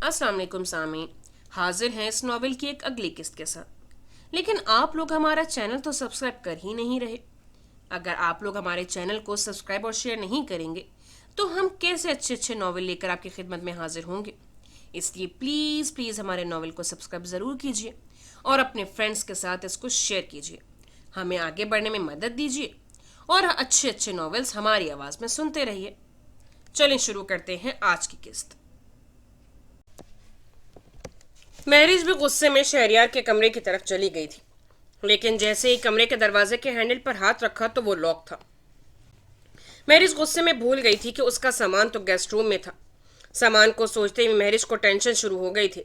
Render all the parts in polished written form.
अस्सलाम वालेकुम सामीन। हाजिर हैं इस नॉवेल की एक अगली किस्त के साथ। लेकिन आप लोग हमारा चैनल तो सब्सक्राइब कर ही नहीं रहे। अगर आप लोग हमारे चैनल को सब्सक्राइब और शेयर नहीं करेंगे तो हम कैसे अच्छे अच्छे नॉवेल लेकर आपकी खिदमत में हाजिर होंगे। इसलिए प्लीज़ प्लीज़ हमारे नॉवेल को सब्सक्राइब ज़रूर कीजिए और अपने फ्रेंड्स के साथ इसको शेयर कीजिए। हमें आगे बढ़ने में मदद दीजिए और अच्छे अच्छे नॉवेल्स हमारी आवाज़ में सुनते रहिए। चलें शुरू करते हैं आज की किस्त। महरिज भी गुस्से में शहरयार के कमरे की तरफ चली गई थी, लेकिन जैसे ही कमरे के दरवाजे के हैंडल पर हाथ रखा तो वो लॉक था। महरिज गुस्से में भूल गई थी कि उसका सामान तो गेस्ट रूम में था। सामान को सोचते ही महरिज को टेंशन शुरू हो गई थी।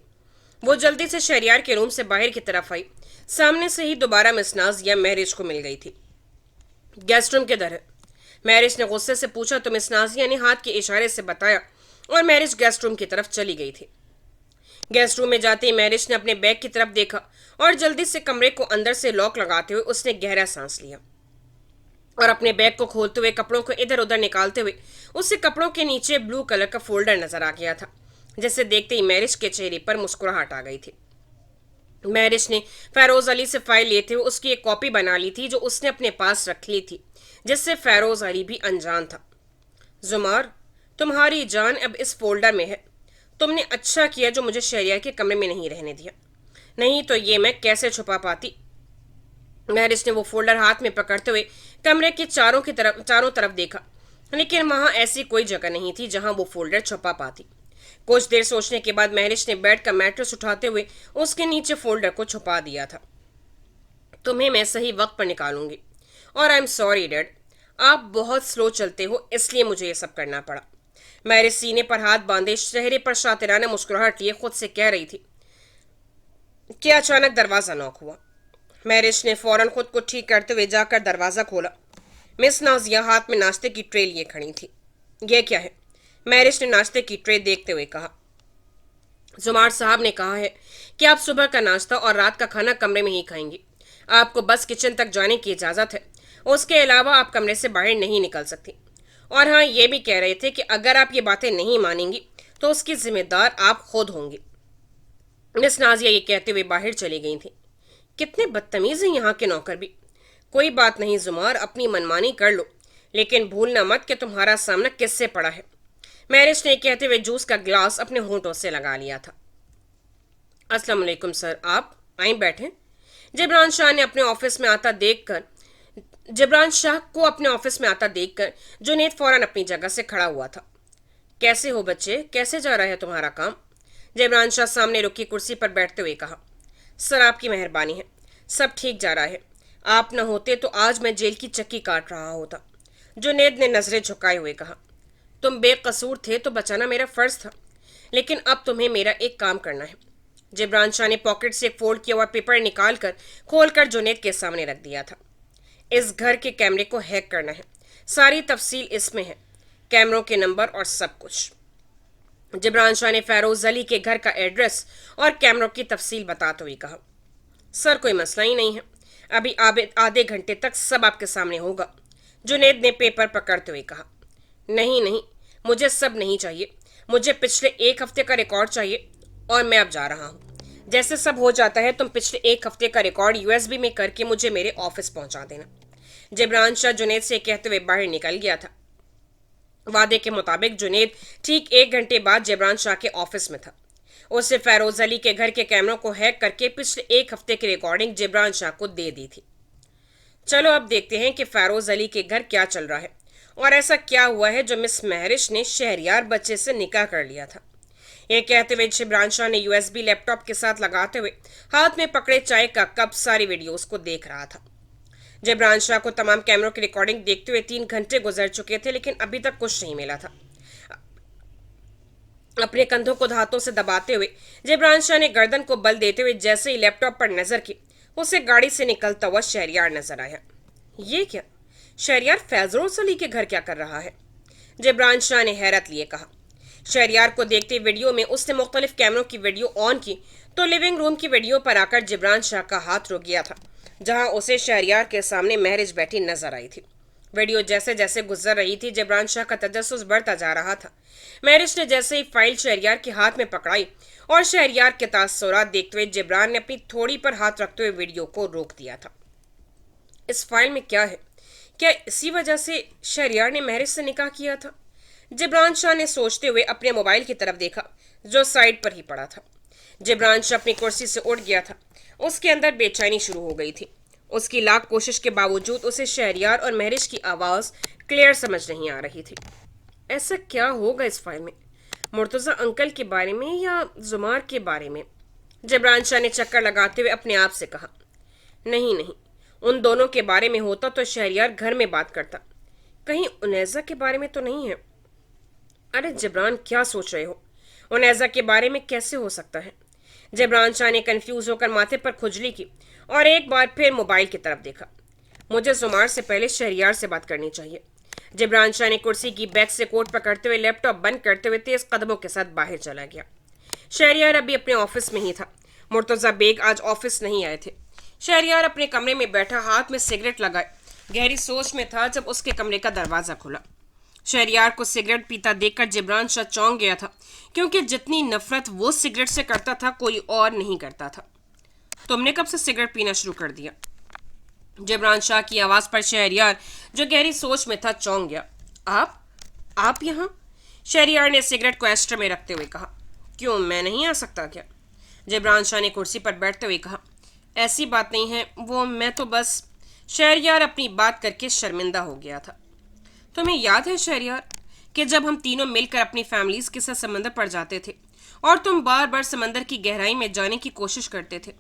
वो जल्दी से शहरयार के रूम से बाहर की तरफ आई। सामने से ही दोबारा मिस नाज़िया महरिज को मिल गई थी। गेस्ट रूम किधर है? महरिज ने गुस्से से पूछा तो मिस नाज़िया ने हाथ के इशारे से बताया और महरिज गेस्ट रूम की तरफ चली गई थी। गेस्ट रूम में जाते ही महरिज ने अपने बैग की तरफ देखा और जल्दी से कमरे को अंदर से लॉक लगाते हुए उसने गहरा सांस लिया और अपने बैग को खोलते हुए कपड़ों को इधर उधर निकालते हुए उसे कपड़ों के नीचे ब्लू कलर का फोल्डर नजर आ गया था, जिसे देखते ही महरिज के चेहरे पर मुस्कुराहट आ गई थी। महरिज ने फेरोज अली से फाइल लेते हुए उसकी एक कॉपी बना ली थी जो उसने अपने पास रख ली थी, जिससे फेरोज अली भी अनजान था। जुमार, तुम्हारी जान अब इस फोल्डर में है। तुमने अच्छा किया जो मुझे शहरियार के कमरे में नहीं रहने दिया, नहीं तो ये मैं कैसे छुपा पाती। महरिज ने वो फोल्डर हाथ में पकड़ते हुए कमरे के चारों तरफ देखा, लेकिन वहां ऐसी कोई जगह नहीं थी जहां वो फोल्डर छुपा पाती। कुछ देर सोचने के बाद महरिज ने बेड का मैट्रेस उठाते हुए उसके नीचे फोल्डर को छुपा दिया था। तुम्हें मैं सही वक्त पर निकालूंगी और आई एम सॉरी डैड, आप बहुत स्लो चलते हो इसलिए मुझे ये सब करना पड़ा। मैरिज सीने पर हाथ बांधे चेहरे पर शातिराना मुस्कुराहट लिए खुद से कह रही थी कि अचानक दरवाजा नॉक हुआ। मैरिज ने फौरन खुद को ठीक करते हुए जाकर दरवाजा खोला। मिस नाजिया हाथ में नाश्ते की ट्रे लिए खड़ी थी। यह क्या है? मैरिज ने नाश्ते की ट्रे देखते हुए कहा। जुमार साहब ने कहा है कि आप सुबह का नाश्ता और रात का खाना कमरे में ही खाएंगी। आपको बस किचन तक जाने की इजाज़त है, उसके अलावा आप कमरे से बाहर नहीं निकल सकती। और हाँ, ये भी कह रहे थे कि अगर आप ये बातें नहीं मानेंगी तो उसकी जिम्मेदार आप खुद होंगी। मिस नाजिया ये कहते हुए बाहर चली गई थी। कितने बदतमीज हैं यहाँ के नौकर भी। कोई बात नहीं जुमार, अपनी मनमानी कर लो, लेकिन भूलना मत कि तुम्हारा सामना किससे पड़ा है। मैरिज ने कहते हुए जूस का ग्लास अपने होंठों से लगा लिया था। अस्सलाम वालेकुम सर, आप आए बैठे। जिब्रान शाह ने अपने ऑफिस में आता देखकर जिब्रान शाह को अपने ऑफिस में आता देखकर जुनैद फौरन अपनी जगह से खड़ा हुआ था। कैसे हो बच्चे, कैसे जा रहा है तुम्हारा काम? जिब्रान शाह सामने रुकी कुर्सी पर बैठते हुए कहा। सर आपकी मेहरबानी है, सब ठीक जा रहा है। आप न होते तो आज मैं जेल की चक्की काट रहा होता। जुनैद ने नजरें झुकाए हुए कहा। तुम बेकसूर थे तो बचाना मेरा फर्ज था, लेकिन अब तुम्हें मेरा एक काम करना है। जिब्रान शाह ने पॉकेट से एक फोल्ड किया हुआ पेपर निकाल खोलकर जुनैद के सामने रख दिया था। इस घर के कैमरे को हैक करना है, सारी तफसील इसमें है, कैमरों के नंबर और सब कुछ। जिब्रान शाह ने फेरोज अली के घर का एड्रेस और कैमरों की तफसील बताते हुए कहा। सर कोई मसला ही नहीं है, अभी आधे घंटे तक सब आपके सामने होगा। जुनैद ने पेपर पकड़ते हुए कहा। नहीं नहीं, मुझे सब नहीं चाहिए, मुझे पिछले एक हफ्ते का रिकॉर्ड चाहिए और मैं अब जा रहा हूँ। जैसे सब हो जाता है तुम पिछले एक हफ्ते का रिकॉर्ड यूएसबी में करके मुझे मेरे ऑफिस पहुंचा देना। जिब्रान शाह जुनैद से कहते हुए बाहर निकल गया था। वादे के मुताबिक जुनैद ठीक एक घंटे बाद जिब्रान शाह के ऑफिस में था। उससे फेरोज अली के घर के कैमरों को हैक करके पिछले एक हफ्ते की रिकॉर्डिंग जिब्रान शाह को दे दी थी। चलो अब देखते हैं कि फेरोज अली के घर क्या चल रहा है और ऐसा क्या हुआ है जो मिस महरिज ने शहरयार बच्चे से निकाह कर लिया था। यह कहते हुए जिब्रान शाह ने यूएसबी लैपटॉप के साथ लगाते हुए हाथ में पकड़े चाय का कप सारी वीडियोस को देख रहा था। जिब्रान शाह को तमाम कैमरों की रिकॉर्डिंग देखते हुए 3 घंटे गुजर चुके थे, लेकिन अभी तक कुछ नहीं मिला था। अपने कंधों को हाथों से दबाते हुए जिब्रान शाह ने गर्दन को बल देते हुए जैसे ही लैपटॉप पर नजर की, उसे गाड़ी से निकलता हुआ शहरयार नजर आया। ये क्या? शहरयार फैजरोज अली के घर क्या कर रहा है? जिब्रान शाह ने हैरत लिए कहा। शहरयार को देखते वीडियो में उसने मुख्तलिफ कैमरों की वीडियो ऑन की तो लिविंग रूम की वीडियो पर आकर जिब्रान शाह का हाथ रुक गया था, जहां उसे शहरयार के सामने महरिज बैठी नजर आई थी। वीडियो जैसे जैसे गुजर रही थी, जिब्रान शाह का तजस्सुस बढ़ता जा रहा था। महरिश ने जैसे ही फाइल शहरियार के हाथ में पकड़ाई और शहरियार के तासुरात देखते हुए जिब्रान ने अपनी थोड़ी पर हाथ रखते हुए वीडियो को रोक दिया था। इस फाइल में क्या है? क्या इसी वजह से शहरियार ने महरिश से निकाह किया था? जिब्रान शाह ने सोचते हुए अपने मोबाइल की तरफ देखा जो साइड पर ही पड़ा था। जिब्रान शाह अपनी कुर्सी से उठ गया था। उसके अंदर बेचैनी शुरू हो गई थी। उसकी लाख कोशिश के बावजूद उसे शहरियार और महरिश की आवाज़ क्लियर समझ नहीं आ रही थी। ऐसा क्या होगा इस फाइल में? मुर्तज़ा अंकल के बारे में या जुमार के बारे में? जिब्रान शाह ने चक्कर लगाते हुए अपने आप से कहा, नहीं नहीं, उन दोनों के बारे में होता तो शहरियार घर में बात करता। कहीं उनैज़ा के बारे में तो नहीं है? अरे जिब्रान, क्या सोच रहे हो? उनैज़ा के बारे में कैसे हो सकता है? जिब्रान शाह ने कंफ्यूज होकर माथे पर खुजली की और एक बार फिर मोबाइल की तरफ देखा। मुझे जुमार से पहले शहरियार से बात करनी चाहिए। जिब्रान शाह ने कुर्सी की बैक से कोट पकड़ते हुए लैपटॉप बंद करते हुए तेज कदमों के साथ बाहर चला गया। शहरियार अभी अपने ऑफिस में ही था। मुर्तज़ा बेग आज ऑफिस नहीं आए थे। शहरियार अपने कमरे में बैठा हाथ में सिगरेट लगाए गहरी सोच में था जब उसके कमरे का दरवाज़ा खुला। शहरियार को सिगरेट पीता देखकर जिब्रान शाह चौंक गया था, क्योंकि जितनी नफरत वो सिगरेट से करता था कोई और नहीं करता था। तुमने कब से सिगरेट पीना शुरू कर दिया? जिब्रान शाह की आवाज़ पर शहरियार, जो गहरी सोच में था, चौंक गया। आप यहाँ? शहरियार ने सिगरेट को एस्ट्रे में रखते हुए कहा। क्यों, मैं नहीं आ सकता क्या? जिब्रान शाह ने कुर्सी पर बैठते हुए कहा। ऐसी बात नहीं है, वो मैं तो बस। शहरियार अपनी बात करके शर्मिंदा हो गया था। तुम्हें याद है शहरियार कि जब हम तीनों मिलकर अपनी फैमिलीज के साथ समंदर पर जाते थे और तुम बार बार समंदर की गहराई में जाने की कोशिश करते थे,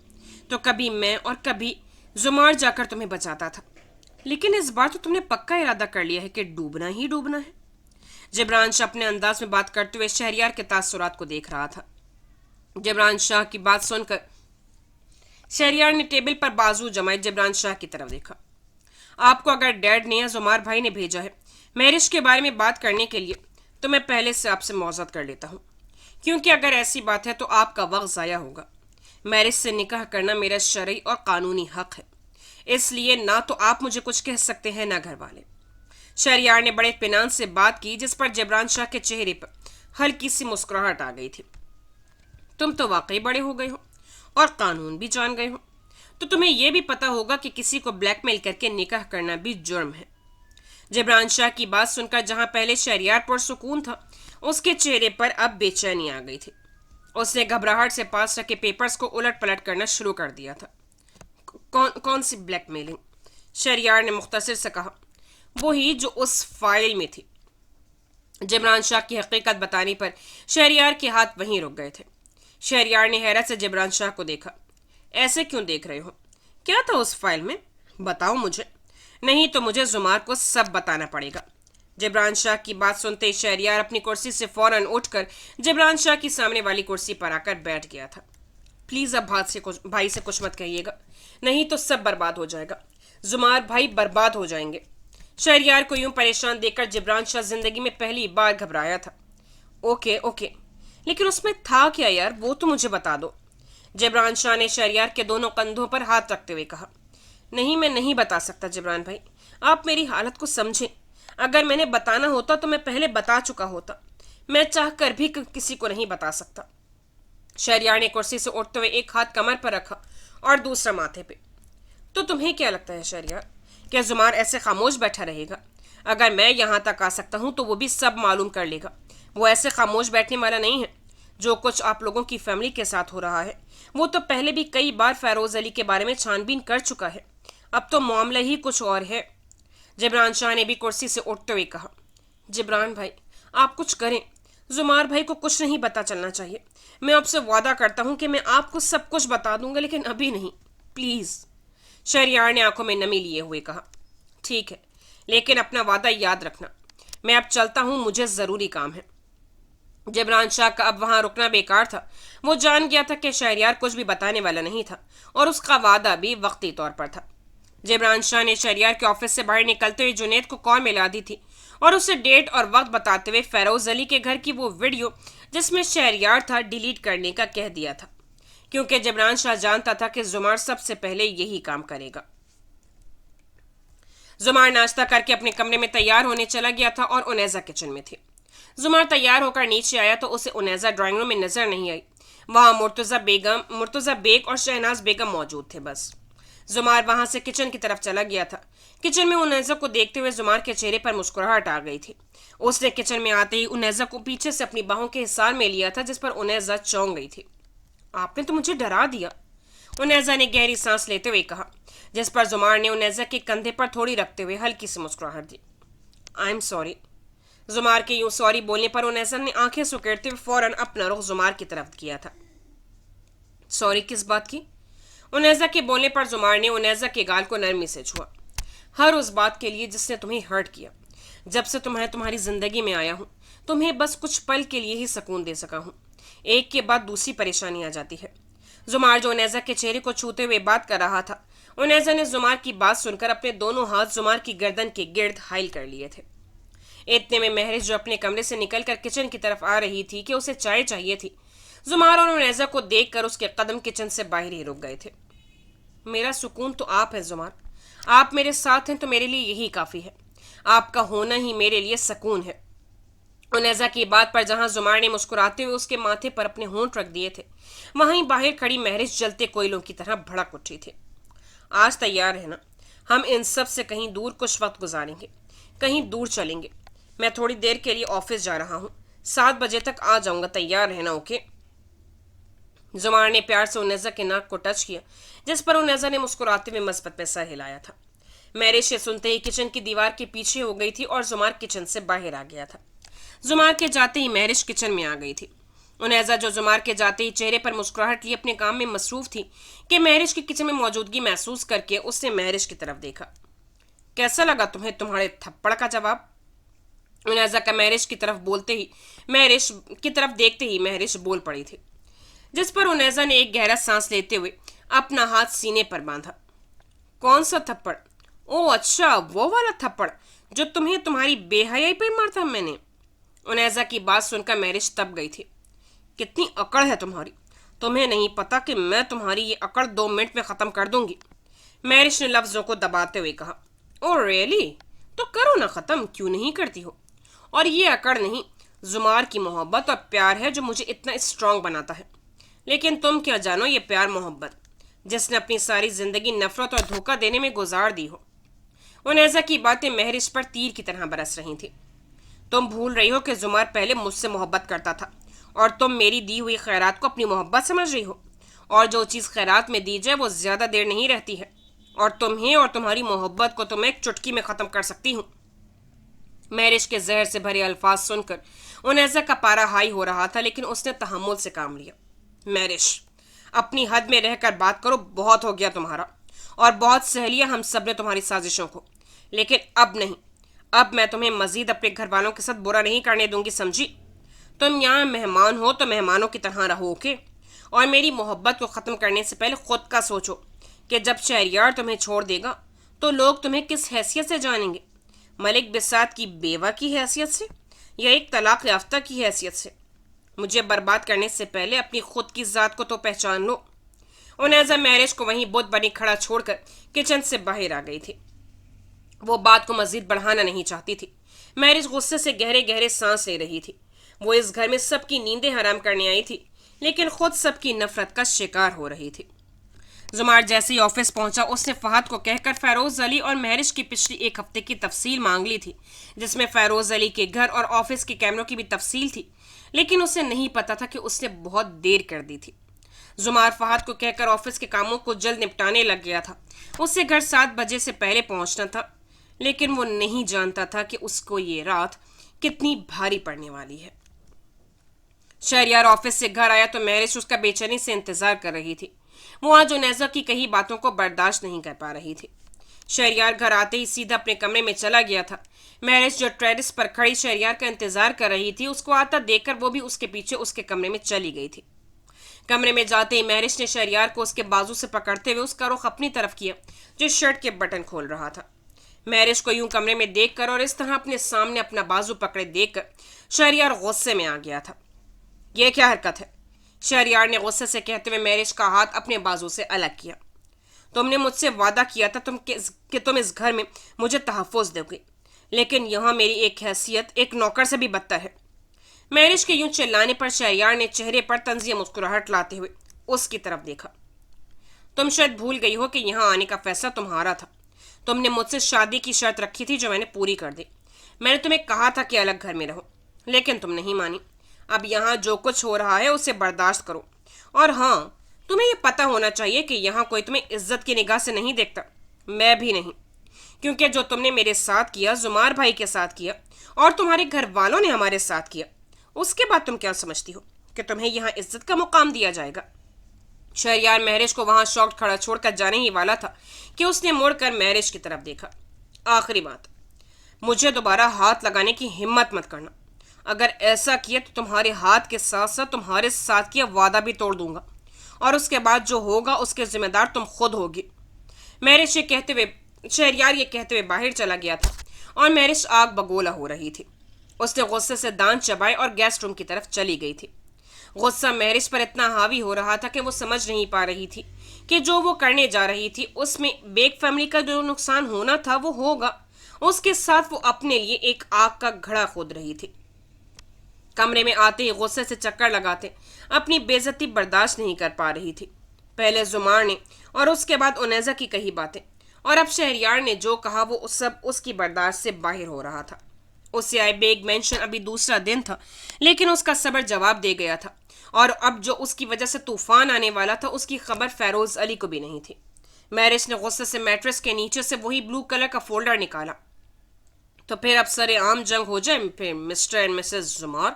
तो कभी मैं और कभी जुमार जाकर तुम्हें बचाता था, लेकिन इस बार तो तुमने पक्का इरादा कर लिया है कि डूबना ही डूबना है। जिब्रान शाह अपने अंदाज में बात करते हुए शहरियार के तासुरात को देख रहा था। जिब्रान शाह की बात सुनकर शहरियार ने टेबल पर बाजू जमाए जिब्रान शाह की तरफ देखा। आपको अगर डैड ने या जुमार भाई ने भेजा है मैरिज के बारे में बात करने के लिए, तो मैं पहले से आपसे मौजूद कर लेता हूँ, क्योंकि अगर ऐसी बात है तो आपका वक्त ज़ाया होगा। मैरिज से निकाह करना मेरा शरई और कानूनी हक है, इसलिए ना तो आप मुझे कुछ कह सकते हैं ना घर वाले। शहरियार ने बड़े इत्मीनान से बात की, जिस पर जिब्रान शाह के चेहरे पर हल्की सी मुस्कुराहट आ गई थी। तुम तो वाकई बड़े हो गए हो और कानून भी जान गए हो, तो तुम्हें यह भी पता होगा कि किसी को ब्लैकमेल करके निकाह करना भी जुर्म है। जिब्रान शाह की बात सुनकर जहां पहले शहरियार पर सुकून था, उसके चेहरे पर अब बेचैनी आ गई थी। उसने घबराहट से पास रखे पेपर्स को उलट पलट करना शुरू कर दिया था। कौन सी ब्लैकमेलिंग? शहरियार ने मुख्तसर से कहा। वही जो उस फाइल में थी। जिब्रान शाह की हकीकत बताने पर शहरियार के हाथ वहीं रुक गए थे। शहरियार ने हैरत से जिब्रान शाह को देखा। ऐसे क्यों देख रहे हो? क्या था उस फाइल में? बताओ मुझे, नहीं तो मुझे जुमार को सब बताना पड़ेगा। जिब्रान शाह की बात सुनते ही शहरियार अपनी कुर्सी से फौरन उठकर जिब्रान शाह की सामने वाली कुर्सी पर आकर बैठ गया था। प्लीज़ अब भाई से कुछ मत कहिएगा, नहीं तो सब बर्बाद हो जाएगा। जुमार भाई बर्बाद हो जाएंगे। शहरियार को यूं परेशान देखकर जिब्रान शाह जिंदगी में पहली बार घबराया था। ओके ओके, लेकिन उसमें था क्या यार, वो तो मुझे बता दो। जिब्रान शाह ने शहरियार के दोनों कंधों पर हाथ रखते हुए कहा। नहीं, मैं नहीं बता सकता जिब्रान भाई, आप मेरी हालत को समझें। अगर मैंने बताना होता तो मैं पहले बता चुका होता। मैं चाह कर भी किसी को नहीं बता सकता। शहरियार ने कुर्सी से उठते हुए एक हाथ कमर पर रखा और दूसरा माथे पे। तो तुम्हें क्या लगता है शहरियार, क्या जुमार ऐसे खामोश बैठा रहेगा? अगर मैं यहाँ तक आ सकता हूँ तो वो भी सब मालूम कर लेगा। वो ऐसे खामोश बैठने वाला नहीं है। जो कुछ आप लोगों की फैमिली के साथ हो रहा है, वो तो पहले भी कई बार फैरोज अली के बारे में छानबीन कर चुका है। अब तो मामला ही कुछ और है। जिब्रान शाह ने भी कुर्सी से उठते हुए कहा। जिब्रान भाई, आप कुछ करें। जुमार भाई को कुछ नहीं पता चलना चाहिए। मैं आपसे वादा करता हूँ कि मैं आपको सब कुछ बता दूंगा, लेकिन अभी नहीं, प्लीज़। शहरियार ने आंखों में नमी लिए हुए कहा। ठीक है, लेकिन अपना वादा याद रखना। मैं अब चलता हूँ, मुझे ज़रूरी काम है। जिब्रान शाह का अब वहाँ रुकना बेकार था। वो जान गया था कि शहरियार कुछ भी बताने वाला नहीं था और उसका वादा भी वक्ती तौर पर था। जिब्रान शाह ने शहरियार के ऑफिस से बाहर निकलते हुए जुनैद को कॉल मिला दी थी और उसे डेट और वक्त बताते हुए फैरोज अली के घर की वो वीडियो जिसमें शहरियार था डिलीट करने का कह दिया था, क्योंकि जिब्रान शाह जानता था कि जुमार सबसे पहले यही काम करेगा। زمار ناشتہ کر کے اپنے کمرے میں تیار ہونے چلا گیا تھا اور انیزا کچن میں تھی۔ زمار تیار ہو کر نیچے آیا تو اسے انیزا ڈرائنگ روم میں نظر نہیں آئی۔ وہاں مرتضی بیگ اور شہناز بیگم موجود تھے بس۔ زمار وہاں سے کچن کی طرف چلا گیا تھا۔ کچن میں انیزا کو دیکھتے ہوئے زمار کے چہرے پر مسکراہٹ آ گئی تھی۔ اس نے کچن میں آتے ہی انیزا کو پیچھے سے اپنی باہوں کے حصار میں لیا تھا، جس پر انیزا چونک گئی تھی۔ آپ نے تو مجھے ڈرا دیا، انیزا نے گہری سانس لیتے ہوئے کہا، جس پر زمار نے انیزا کے کندھے پر تھوڑی رکھتے ہوئے ہلکی سی مسکراہٹ دی۔ I am sorry. زمار کے یوں سوری بولنے پر انیزا نے آنکھیں سکیڑتے ہوئے فوراً اپنا رخ زمار کی طرف کیا تھا۔ سوری کس بات کی؟ انیزا کے بولنے پر زمار نے انیزا کے گال کو نرمی سے چھوا۔ ہر اس بات کے لیے جس نے تمہیں ہرٹ کیا۔ جب سے تمہاری زندگی میں آیا ہوں تمہیں بس کچھ پل کے لیے ہی سکون دے سکا ہوں، ایک کے بعد دوسری پریشانی آ جاتی ہے۔ زمار جو انیزا کے چہرے کو چھوتے ہوئے بات کر رہا تھا، انیزا نے زمار کی بات سن کر اپنے دونوں ہاتھ زمار کی گردن کے گرد حائل کر لیے تھے۔ اتنے میں مہرش جو اپنے کمرے سے نکل کر کچن کی طرف آ رہی تھی کہ اسے چائے چاہیے تھی، زمار اور انیزا کو دیکھ کر اس کے قدم کچن سے باہر ہی رک گئے تھے۔ میرا سکون تو آپ ہے زمار، آپ میرے ساتھ ہیں تو میرے لیے یہی کافی ہے، آپ کا ہونا ہی میرے لیے سکون ہے۔ انیزا کی بات پر جہاں زمار نے مسکراتے ہوئے اس کے ماتھے پر اپنے ہونٹ رکھ دیے تھے، وہیں باہر کھڑی مہرش جلتے کوئلوں کی طرح بھڑک اٹھی تھی۔ آج تیار رہنا، ہم ان سب سے کہیں دور کچھ وقت گزاریں گے، کہیں دور چلیں گے۔ میں تھوڑی دیر کے لیے آفس جا رہا ہوں، 7 بجے تک آ جاؤں گا، تیار رہنا، اوکے؟ زمار نے پیار سے انیزا کے ناک کو ٹچ کیا، جس پر انیزا نے مسکراتے ہوئے مثبت پہ سر ہلایا تھا۔ مہرش یہ سنتے ہی کچن کی دیوار کے پیچھے ہو گئی تھی اور زمار کچن سے باہر آ گیا تھا۔ زمار کے جاتے ہی مہرش کچن میں آ گئی تھی۔ انیزا جو زمار کے جاتے ہی چہرے پر مسکراہٹ لیے اپنے کام میں مصروف تھی کہ مہرش کی کچن میں موجودگی محسوس کر کے اس نے مہرش کی طرف دیکھا۔ کیسا لگا تمہیں تمہارے تھپڑ کا جواب؟ انیزا کا مہرش کی طرف دیکھتے ہی مہرش بول پڑی تھی، جس پر انیزا نے ایک گہرا سانس لیتے ہوئے اپنا ہاتھ سینے پر باندھا۔ کون سا تھپڑ؟ او اچھا، وہ والا تھپڑ جو تمہیں تمہاری بے حیائی پر مارتا میں نے۔ انیزا کی بات سن کر مہرش تپ گئی تھی۔ کتنی اکڑ ہے تمہاری، تمہیں نہیں پتا کہ میں تمہاری یہ اکڑ 2 منٹ میں ختم کر دوں گی، مہرش نے لفظوں کو دباتے ہوئے کہا۔ او ریئلی؟ تو کرو نا ختم، کیوں نہیں کرتی ہو؟ اور یہ اکڑ نہیں، زمار کی محبت اور پیار ہے جو مجھے اتنا اسٹرانگ بناتا ہے۔ لیکن تم کیا جانو یہ پیار محبت جس نے اپنی ساری زندگی نفرت اور دھوکہ دینے میں گزار دی ہو۔ انیزا کی باتیں مہرش پر تیر کی طرح برس رہی تھی۔ تم بھول رہی ہو کہ زمار پہلے مجھ سے محبت کرتا تھا اور تم میری دی ہوئی خیرات کو اپنی محبت سمجھ رہی ہو، اور جو چیز خیرات میں دی جائے وہ زیادہ دیر نہیں رہتی ہے، اور تمہیں اور تمہاری محبت کو تو میں ایک چٹکی میں ختم کر سکتی ہوں۔ مہرش کے زہر سے بھرے الفاظ سن کر انیزا کا پارا ہائی ہو رہا تھا، لیکن اس نے تحمل سے کام لیا۔ مہرش، اپنی حد میں رہ کر بات کرو، بہت ہو گیا تمہارا، اور بہت سہ لیا ہم سب نے تمہاری سازشوں کو، لیکن اب نہیں۔ اب میں تمہیں مزید اپنے گھر والوں کے ساتھ برا نہیں کرنے دوں گی، سمجھی؟ تم یہاں مہمان ہو تو مہمانوں کی طرح رہو، اوکے؟ اور میری محبت کو ختم کرنے سے پہلے خود کا سوچو کہ جب شہریار تمہیں چھوڑ دے گا تو لوگ تمہیں کس حیثیت سے جانیں گے؟ ملک بساط کی بیوہ کی حیثیت سے یا ایک طلاق یافتہ کی حیثیت سے؟ مجھے برباد کرنے سے پہلے اپنی خود کی ذات کو تو پہچان لو۔ انیزا مہرش کو وہیں بت بنی کھڑا چھوڑ کر کچن سے باہر آ گئی تھی۔ وہ بات کو مزید بڑھانا نہیں چاہتی تھی۔ مہرش غصے سے گہرے گہرے سانس لے رہی تھی۔ وہ اس گھر میں سب کی نیندیں حرام کرنے آئی تھی، لیکن خود سب کی نفرت کا شکار ہو رہی تھی۔ زمار جیسے ہی آفس پہنچا، اس نے فہد کو کہہ کر فیروز علی اور مہرش کی پچھلی 1 ہفتے کی تفصیل مانگ لی تھی، جس میں فیروز علی کے گھر اور آفس کے کیمروں کی بھی تفصیل تھی، لیکن اسے نہیں پتا تھا کہ اس نے بہت دیر کر دی تھی۔ زمار فہد کو کہہ کر آفس کے کاموں کو جلد نپٹانے لگ گیا تھا۔ اسے گھر 7 بجے سے پہلے پہنچنا تھا، لیکن وہ نہیں جانتا تھا کہ اس کو یہ رات کتنی بھاری پڑنے والی ہے۔ شہریار آفس سے گھر آیا تو مہرش اس کا بے چینی سے انتظار کر رہی تھی۔ وہ آج انیزا کی کئی باتوں کو برداشت نہیں کر پا رہی تھی۔ شہریار گھر آتے ہی سیدھا اپنے کمرے میں چلا گیا تھا۔ مہرش جو ٹیرس پر کھڑی شہریار کا انتظار کر رہی تھی، اس کو آتا دیکھ کر وہ بھی اس کے پیچھے اس کے کمرے میں چلی گئی تھی۔ کمرے میں جاتے ہی مہرش نے شہریار کو اس کے بازو سے پکڑتے ہوئے اس کا رخ اپنی طرف کیا، جو شرٹ کے بٹن کھول رہا تھا۔ مہرش کو یوں کمرے میں دیکھ کر اور اس طرح اپنے سامنے اپنا بازو پکڑے دیکھ کر شہریار غصے میں آ گیا تھا۔ یہ کیا حرکت ہے؟ شہریار نے غصے سے کہتے ہوئے مہرش کا ہاتھ اپنے بازو سے الگ کیا۔ तुम ने मुझसे वादा किया था कि तुम इस घर में मुझे तहफ़्फ़ुज़ दोगे, लेकिन यहाँ मेरी एक हैसियत एक नौकर से भी बदतर है। महरिश के यूं चिल्लाने पर शहरयार ने चेहरे पर तंज़िया मुस्कुराहट लाते हुए उसकी तरफ देखा। तुम शायद भूल गई हो कि यहाँ आने का फैसला तुम्हारा था। तुमने मुझसे शादी की शर्त रखी थी जो मैंने पूरी कर दी। मैंने तुम्हें कहा था कि अलग घर में रहो, लेकिन तुम नहीं मानी। अब यहाँ जो कुछ हो रहा है उसे बर्दाश्त करो। और हाँ, तुम्हें यह पता होना चाहिए कि यहाँ कोई तुम्हें इज्जत की निगाह से नहीं देखता, मैं भी नहीं। क्योंकि जो तुमने मेरे साथ किया, जुमार भाई के साथ किया और तुम्हारे घर वालों ने हमारे साथ किया, उसके बाद तुम क्या समझती हो कि तुम्हें यहाँ इज्जत का मुकाम दिया जाएगा? शहरयार महरिश को वहां शॉक्ड खड़ा छोड़कर जाने ही वाला था कि उसने मुड़कर महरिश की तरफ देखा। आखिरी बात, मुझे दोबारा हाथ लगाने की हिम्मत मत करना। अगर ऐसा किया तो तुम्हारे हाथ के साथ साथ तुम्हारे साथ किया वादा भी तोड़ दूंगा, और उसके बाद जो होगा उसके जिम्मेदार तुम खुद होगी। महरिश शहरयार ये कहते हुए बाहर चला गया था और महरिश आग बगोला हो रही थी। उसने गुस्से से दांत चबाए और गेस्ट रूम की तरफ चली गई थी। गुस्सा महरिश पर इतना हावी हो रहा था कि वो समझ नहीं पा रही थी कि जो वो करने जा रही थी उसमें बेग फैमिली का जो नुकसान होना था वो होगा, उसके साथ वो अपने लिए एक आग का घड़ा खोद रही थी। कमरे में आते ही गुस्से से चक्कर लगाते अपनी बेइज्जती बर्दाश्त नहीं कर पा रही थी। पहले जुमार ने और उसके बाद उनेजा की कही बातें, और अब शहरयार ने जो कहा वो सब उसकी बर्दाश्त से बाहर हो रहा था। उससे आए बेग मेंशन अभी दूसरा दिन था, लेकिन उसका सब्र जवाब दे गया था, और अब जो उसकी वजह से तूफान आने वाला था उसकी खबर फेरोज अली को भी नहीं थी। मैरिज ने गुस्से से मैट्रेस के नीचे से वही ब्लू कलर का फोल्डर निकाला। तो फिर अब सरे आम जंग हो जाए फिर mister and Mrs Jumar.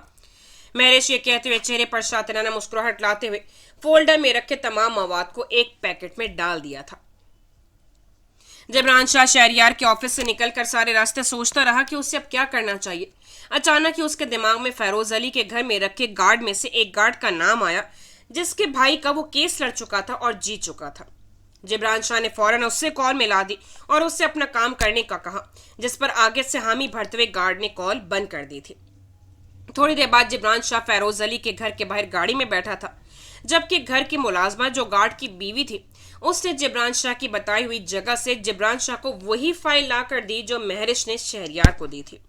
Marriage ये कहते हुए चेहरे पर शातिराना मुस्कुराहट लाते हुए फोल्डर में रखे तमाम मवाद को एक पैकेट में डाल दिया था। जबरान शाह शहरयार के ऑफिस से निकलकर सारे रास्ते सोचता रहा कि उसे अब क्या करना चाहिए। अचानक ही उसके दिमाग में फेरोज अली के घर में रखे गार्ड में से एक गार्ड का नाम आया, जिसके भाई का वो केस लड़ चुका था और जीत चुका था। जबरान शाह ने फौरन उससे कॉल मिला दी और उससे अपना काम करने का कहा, जिस पर आगे से हामी भरते हुए गार्ड ने कॉल बंद कर दी थी। थोड़ी देर बाद जबरान शाह फेरोज अली के घर के बाहर गाड़ी में बैठा था, जबकि घर की मुलाजमा जो गार्ड की बीवी थी उसने जबरान शाह की बताई हुई जगह से जबरान शाह को वही फाइल ला कर दी जो महरिश ने शहरयार को दी थी।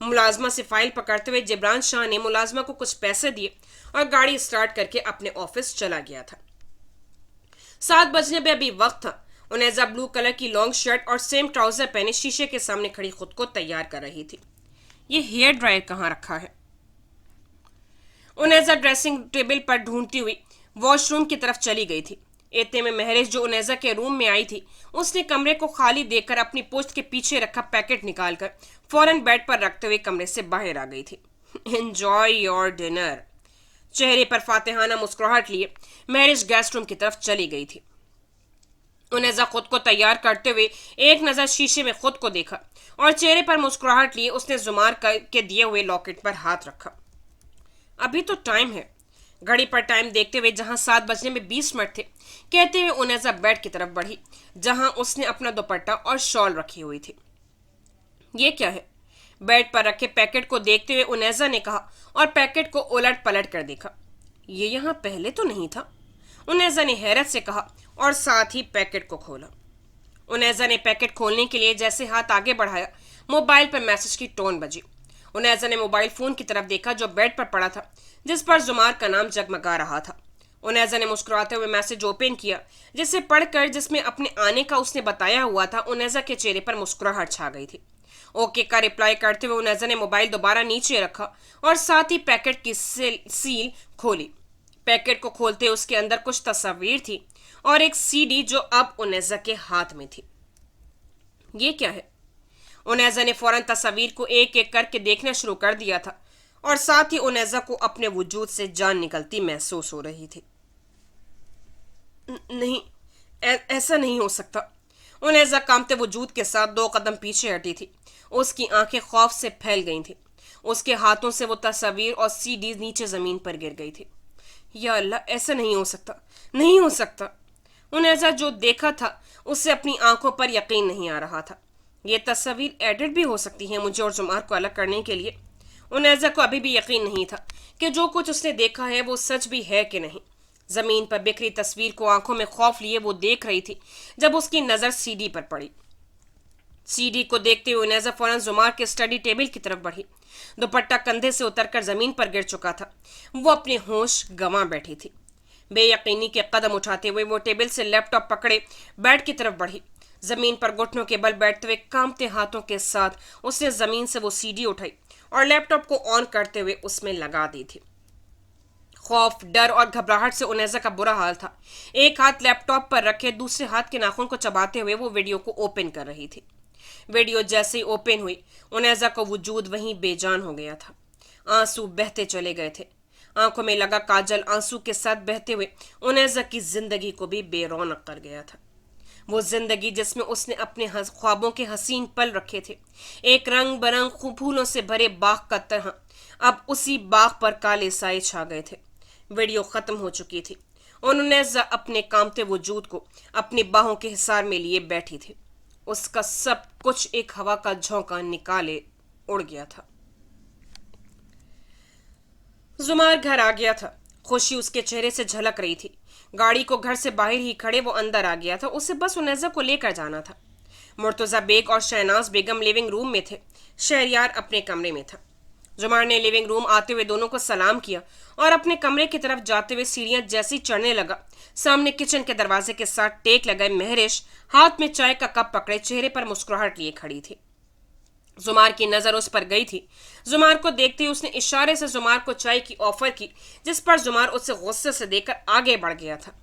मुलाजमा से फाइल पकड़ते हुए जबरान शाह ने मुलाजमा को कुछ पैसे दिए और गाड़ी स्टार्ट करके अपने ऑफिस चला गया था। 7 बजने पे अभी वक्त था। उनेजा ब्लू कलर की लॉन्ग शर्ट और सेम ट्राउजर पहने शीशे के सामने खड़ी खुद को तैयार कर रही थी। ये हेयर ड्रायर कहाँ रखा है? उनेजा ड्रेसिंग टेबल पर ढूंढती हुई वॉशरूम की तरफ चली गई थी। इतने में महरिश जो उनेजा के रूम में आई थी उसने कमरे को खाली देखकर अपनी पोस्ट के पीछे रखा पैकेट निकालकर फौरन बेड पर रखते हुए कमरे से बाहर आ गई थी। Enjoy your dinner. चेहरे पर फातिहाना मुस्कुराहट लिए महरिश गेस्ट रूम की तरफ चली गई थी। उनेजा खुद को तैयार करते हुए एक नजर शीशे में खुद को देखा और चेहरे पर मुस्कुराहट लिए उसने जुमार के दिए हुए लॉकेट पर हाथ रखा। अभी तो टाइम है। घड़ी पर टाइम देखते हुए जहां 7 बजने में 20 मिनट थे, कहते हुए उनेजा बेड की तरफ बढ़ी जहां उसने अपना दुपट्टा और शॉल रखी हुई थी। ये क्या है? बेड पर रखे पैकेट को देखते हुए उनेजा ने कहा और पैकेट को उलट पलट कर देखा। ये यहाँ पहले तो नहीं था। उनेजा ने हैरत से कहा और साथ ही पैकेट को खोला। उनेजा ने पैकेट खोलने के लिए जैसे हाथ आगे बढ़ाया, मोबाइल पर मैसेज की टोन बजी। उनेजा ने मोबाइल फोन की तरफ देखा जो बेड पर पड़ा था, जिस पर जुमार का नाम जगमगा रहा था। उनेजा ने मुस्कुराते हुए मैसेज ओपन किया, जिसे पढ़कर जिसमें अपने आने का उसने बताया हुआ था। उनेजा के चेहरे पर मुस्कुराहट छा गई थी। ओके का रिप्लाई करते हुए उनेजा ने मोबाइल दोबारा नीचे रखा और साथ ही पैकेट की सील खोली। पैकेट को खोलते उसके अंदर कुछ तस्वीर थी और एक सीडी जो अब उनेजा के हाथ में थी। ये क्या है? उनेजा ने फौरन तस्वीर को एक एक करके देखना शुरू कर दिया था और साथ ही उनेजा को अपने वजूद से जान निकलती महसूस हो रही थी। नहीं, ऐसा नहीं हो सकता। उनेजा कांपते वजूद के साथ 2 कदम पीछे हटी थी। उसकी आंखें खौफ से फैल गई थी। उसके हाथों से वो तस्वीर और सीडी नीचे जमीन पर गिर गई थी। या अल्लाह, ऐसा नहीं हो सकता, नहीं हो सकता। उनेजा जो देखा था उससे अपनी आंखों पर यकीन नहीं आ रहा था। ये तस्वीर एडिट भी हो सकती है मुझे और जुमार को अलग करने के लिए। उनेजा को अभी भी यकीन नहीं था कि जो कुछ उसने देखा है वो सच भी है कि नहीं। जमीन पर बिखरी तस्वीर को आंखों में खौफ लिए वो देख रही थी जब उसकी नजर सीडी पर पड़ी। सीडी को देखते हुए नेजा फौरन जुमार के स्टडी टेबल की तरफ बढ़ी। दुपट्टा कंधे से उतरकर जमीन पर गिर चुका था। वो अपने होश गंवा बैठी थी। बेयकीनी के कदम उठाते हुए वो टेबल से लैपटॉप पकड़े बेड की तरफ बढ़ी। जमीन पर घुटनों के बल बैठते हुए कांपते हाथों के साथ उसने जमीन से वो सीडी उठाई और लैपटॉप को ऑन करते हुए उसमें लगा दी थी। खौफ, डर और घबराहट से उनेजा का बुरा हाल था। एक हाथ लैपटॉप पर रखे दूसरे हाथ के नाखून को चबाते हुए वो वीडियो को ओपन कर रही थी। वीडियो जैसे ही ओपन हुई उनेजा का वजूद वहीं बेजान हो गया था। आंसू बहते चले गए थे। आंखों में लगा काजल आंसू के साथ बहते हुए उनेजा की जिंदगी को भी बेरौनक कर गया था। वो जिंदगी जिसमें उसने अपने ख्वाबों के हसीन पल रखे थे, एक रंग बरंग फूलों से भरे बाग का तरह, अब उसी बाग पर काले साए छा गए थे। वीडियो खत्म हो चुकी थी। उन्होंने अपने कांपते वजूद को अपनी बाहों के हिसार में लिए बैठी थी। उसका सब कुछ एक हवा का झोंका निकाले उड़ गया था। जुमार घर आ गया था। खुशी उसके चेहरे से झलक रही थी। गाड़ी को घर से बाहर ही खड़े वो अंदर आ गया था। उसे बस उनेजा को लेकर जाना था। मुर्तजा बेग और शहनाज बेगम लिविंग रूम में थे। शहरयार अपने कमरे में था। जुमार ने लिविंग रूम आते हुए दोनों को सलाम किया और अपने कमरे की तरफ जाते हुए सीढ़ियां जैसी चढ़ने लगा। सामने किचन के दरवाजे के साथ टेक लगाए महरिश हाथ में चाय का कप पकड़े चेहरे पर मुस्कुराहट लिए खड़ी थी। जुमार की नजर उस पर गई थी। जुमार को देखते ही उसने इशारे से जुमार को चाय की ऑफर की, जिस पर जुमार उसे गुस्से से देखकर आगे बढ़ गया था।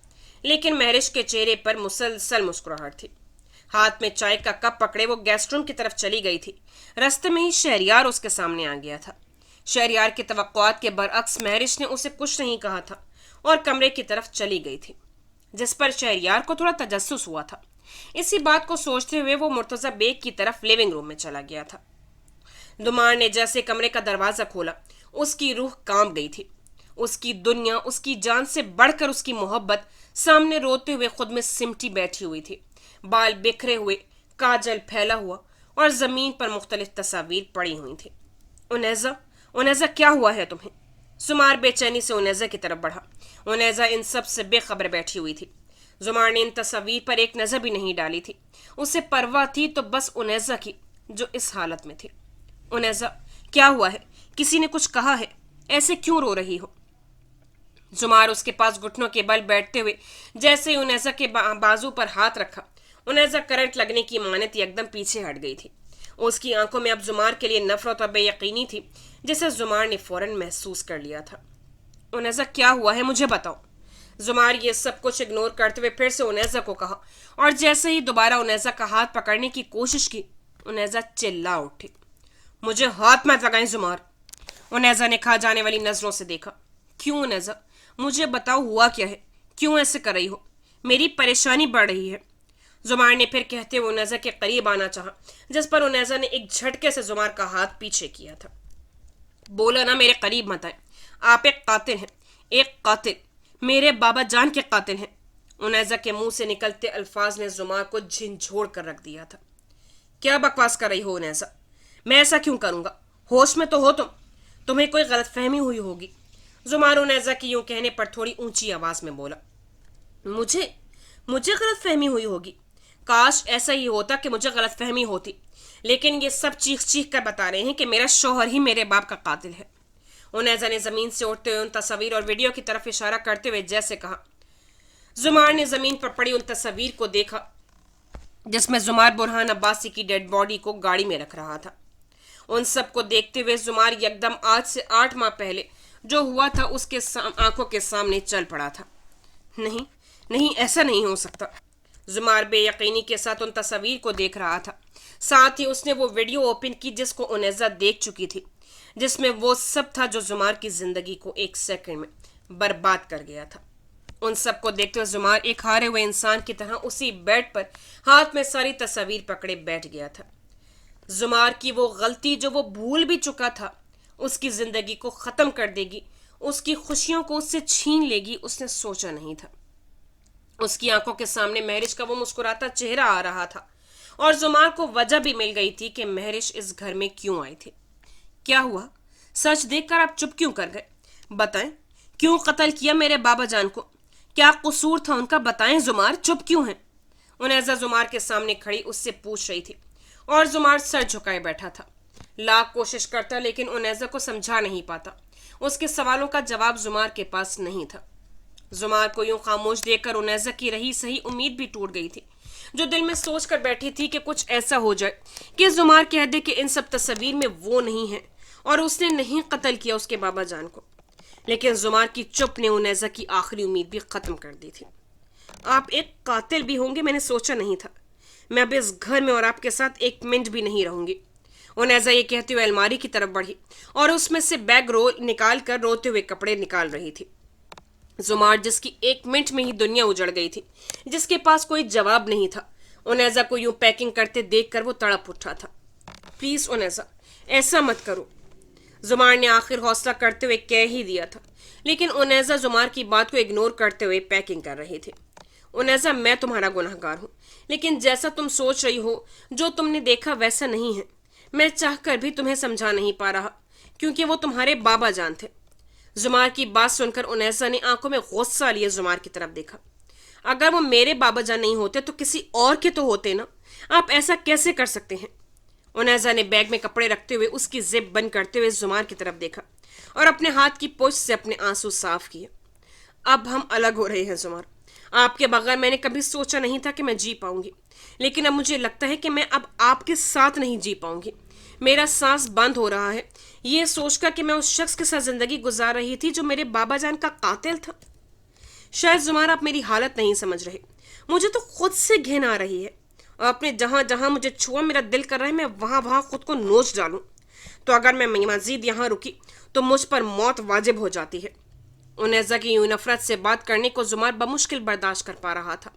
लेकिन महरिश के चेहरे पर मुसलसल मुस्कुराहट थी। हाथ में चाय का कप पकड़े वो गेस्ट रूम की तरफ चली गई थी। रास्ते में ही शहरयार उसके सामने आ गया था। शहरयार की तवक्कुआत के बरअक्स महरिश ने उसे कुछ नहीं कहा था और कमरे की तरफ चली गई थी, जिस पर शहरयार को थोड़ा तजस्सुस हुआ था। इसी बात को सोचते हुए वो मुर्तजा बेग की तरफ लिविंग रूम में चला गया था। दुमार ने जैसे कमरे का दरवाजा खोला, उसकी रूह कांप गई थी। उसकी दुनिया, उसकी जान से बढ़कर उसकी मोहब्बत सामने रोते हुए खुद में सिमटी बैठी हुई थी। बाल बिखरे हुए, काजल फैला हुआ और जमीन पर मुख्तलिफ तस्वीर पड़ी हुई थी। उनेजा, उनेजा क्या हुआ है तुम्हें? जुमार बेचैनी से उनेजा की तरफ बढ़ा। उनेजा इन सब से बेखबर बैठी हुई थी। जुमार ने इन तस्वीर पर एक नजर भी नहीं डाली थी। उसे परवाह थी तो बस उनेजा की, जो इस हालत में थी। उनेजा, क्या हुआ है? किसी ने कुछ कहा है? ऐसे क्यों रो रही हो? जुमार उसके पास घुटनों के बल बैठते हुए जैसे ही उनेजा के बाजू पर हाथ रखा, उनेजा करंट लगने की मानत एकदम पीछे हट गई थी। उसकी आंखों में अब जुमार के लिए नफरत और बेयकीनी थी, जिसे जुमार ने फौरन महसूस कर लिया था। उनेजा, क्या हुआ है? मुझे बताओ। जुमार ये सब कुछ इग्नोर करते हुए फिर से उनेजा को कहा और जैसे ही दोबारा उनेजा का हाथ पकड़ने की कोशिश की, उनेजा चिल्ला उठी। मुझे हाथ मत लगाएं जुमार। उनेजा ने खा जाने वाली नजरों से देखा। क्यों उनेजा? मुझे बताओ, हुआ क्या है? क्यों ऐसे कर रही हो? मेरी परेशानी बढ़ रही है। जुमार ने फिर कहते हुए उनेजा के करीब आना चाहा, जिस पर उनेजा ने एक झटके से जुमार का हाथ पीछे किया था। बोला ना, मेरे करीब मत आए। आप एक कातिल हैं, एक कातिल, मेरे बाबा जान के कातिल हैं। उनेजा के मुंह से निकलते अल्फाज ने जुमार को झिंझोड़ कर रख दिया था। क्या बकवास कर रही हो उनेजा? मैं ऐसा क्यों करूंगा? होश में तो हो तुम। तुम्हें कोई गलतफहमी हुई होगी। जुमार उनेजा की यूं कहने पर थोड़ी ऊंची आवाज में बोला। मुझे मुझे गलतफहमी हुई होगी? काश ऐसा ही होता कि मुझे गलतफहमी होती, लेकिन ये सब चीख चीख कर बता रहे हैं कि मेरा शौहर ही मेरे बाप का कातिल है। उनेजा ने जमीन से उठते हुए उन तस्वीर और वीडियो की तरफ इशारा करते हुए जैसे कहा। जुमार ने जमीन पर पड़ी उन तस्वीर को देखा, जिसमें जुमार बुरहान अब्बासी की डेड बॉडी को गाड़ी में रख रहा था। उन सब को देखते हुए जुमार एकदम आज से 8 माह पहले जो हुआ था उसके आंखों के सामने चल पड़ा था। नहीं नहीं, ऐसा नहीं हो सकता। जुमार बेयकीनी के साथ उन तस्वीर को देख रहा था। साथ ही उसने वो वीडियो ओपन की जिसको उनेजा देख चुकी थी, जिसमें वो सब था जो जुमार की जिंदगी को एक सेकंड में बर्बाद कर गया था। उन सब को देखते हुए जुमार एक हारे हुए इंसान की तरह उसी बेड पर हाथ में सारी तस्वीर पकड़े बैठ गया था। जुमार की वो गलती जो वो भूल भी चुका था, उसकी जिंदगी को खत्म कर देगी, उसकी खुशियों को उससे छीन लेगी, उसने सोचा नहीं था। उसकी आंखों के सामने महरिश का वो मुस्कुराता चेहरा आ रहा था और जुमार को वजह भी मिल गई थी कि महरिश इस घर में क्यों आए थे। क्या हुआ? सच देखकर आप चुप क्यों कर गए? बताएं, क्यों कत्ल किया मेरे बाबा जान को? کیا قصور تھا ان کا؟ بتائیں زمار، چپ کیوں ہیں؟ انیزہ زمار کے سامنے کھڑی اس سے پوچھ رہی تھی اور زمار سر جھکائے بیٹھا تھا، لاکھ کوشش کرتا لیکن انیزہ کو سمجھا نہیں پاتا۔ اس کے سوالوں کا جواب زمار کے پاس نہیں تھا۔ زمار کو یوں خاموش دیکھ کر انیزہ کی رہی صحیح امید بھی ٹوٹ گئی تھی، جو دل میں سوچ کر بیٹھی تھی کہ کچھ ایسا ہو جائے کہ زمار کہہ دے کہ ان سب تصویر میں وہ نہیں ہے اور اس نے نہیں قتل کیا اس کے بابا جان کو۔ لیکن زمار کی چپ نے انیزہ کی آخری امید بھی ختم کر دی تھی۔ آپ ایک قاتل بھی ہوں گے، میں نے سوچا نہیں تھا۔ میں اب اس گھر میں اور آپ کے ساتھ ایک منٹ بھی نہیں رہوں گی۔ انیزہ یہ کہتے ہوئے الماری کی طرف بڑھی اور اس میں سے بیگ نکال کر روتے ہوئے کپڑے نکال رہی تھی۔ زمار جس کی ایک منٹ میں ہی دنیا اجڑ گئی تھی، جس کے پاس کوئی جواب نہیں تھا، انیزہ کو یوں پیکنگ کرتے دیکھ کر وہ تڑپ اٹھا تھا۔ پلیز انیزہ، ایسا مت کرو، زمار نے آخر حوصلہ کرتے ہوئے کہہ ہی دیا تھا، لیکن انیزہ زمار کی بات کو اگنور کرتے ہوئے پیکنگ کر رہی تھی۔ انیزہ، میں تمہارا گناہ گار ہوں، لیکن جیسا تم سوچ رہی ہو، جو تم نے دیکھا ویسا نہیں ہے۔ میں چاہ کر بھی تمہیں سمجھا نہیں پا رہا، کیونکہ وہ تمہارے بابا جان تھے۔ زمار کی بات سن کر انیزہ نے آنکھوں میں غصہ لیے زمار کی طرف دیکھا۔ اگر وہ میرے بابا جان نہیں ہوتے تو کسی اور کے تو ہوتے نا، آپ ایسا کیسے کر سکتے ہیں؟ انیزہ نے بیگ میں کپڑے رکھتے ہوئے اس کی زپ بند کرتے ہوئے زمار کی طرف دیکھا اور اپنے ہاتھ کی پوچھ سے اپنے آنسو صاف کیے۔ اب ہم الگ ہو رہے ہیں زمار، آپ کے بغیر میں نے کبھی سوچا نہیں تھا کہ میں جی پاؤں گی، لیکن اب مجھے لگتا ہے کہ میں اب آپ کے ساتھ نہیں جی پاؤں گی۔ میرا سانس بند ہو رہا ہے یہ سوچ کر کہ میں اس شخص کے ساتھ زندگی گزار رہی تھی جو میرے بابا جان کا قاتل تھا۔ شاید زمار آپ میری حالت نہیں سمجھ رہے، مجھے تو خود سے گھن آ رہی ہے، اور اپنے جہاں جہاں مجھے چھوا میرا دل کر رہا ہے میں وہاں وہاں خود کو نوچ ڈالوں۔ تو اگر میں مزید یہاں رکی تو مجھ پر موت واجب ہو جاتی ہے۔ انیزہ کی یوں نفرت سے بات کرنے کو زمار بمشکل برداشت کر پا رہا تھا۔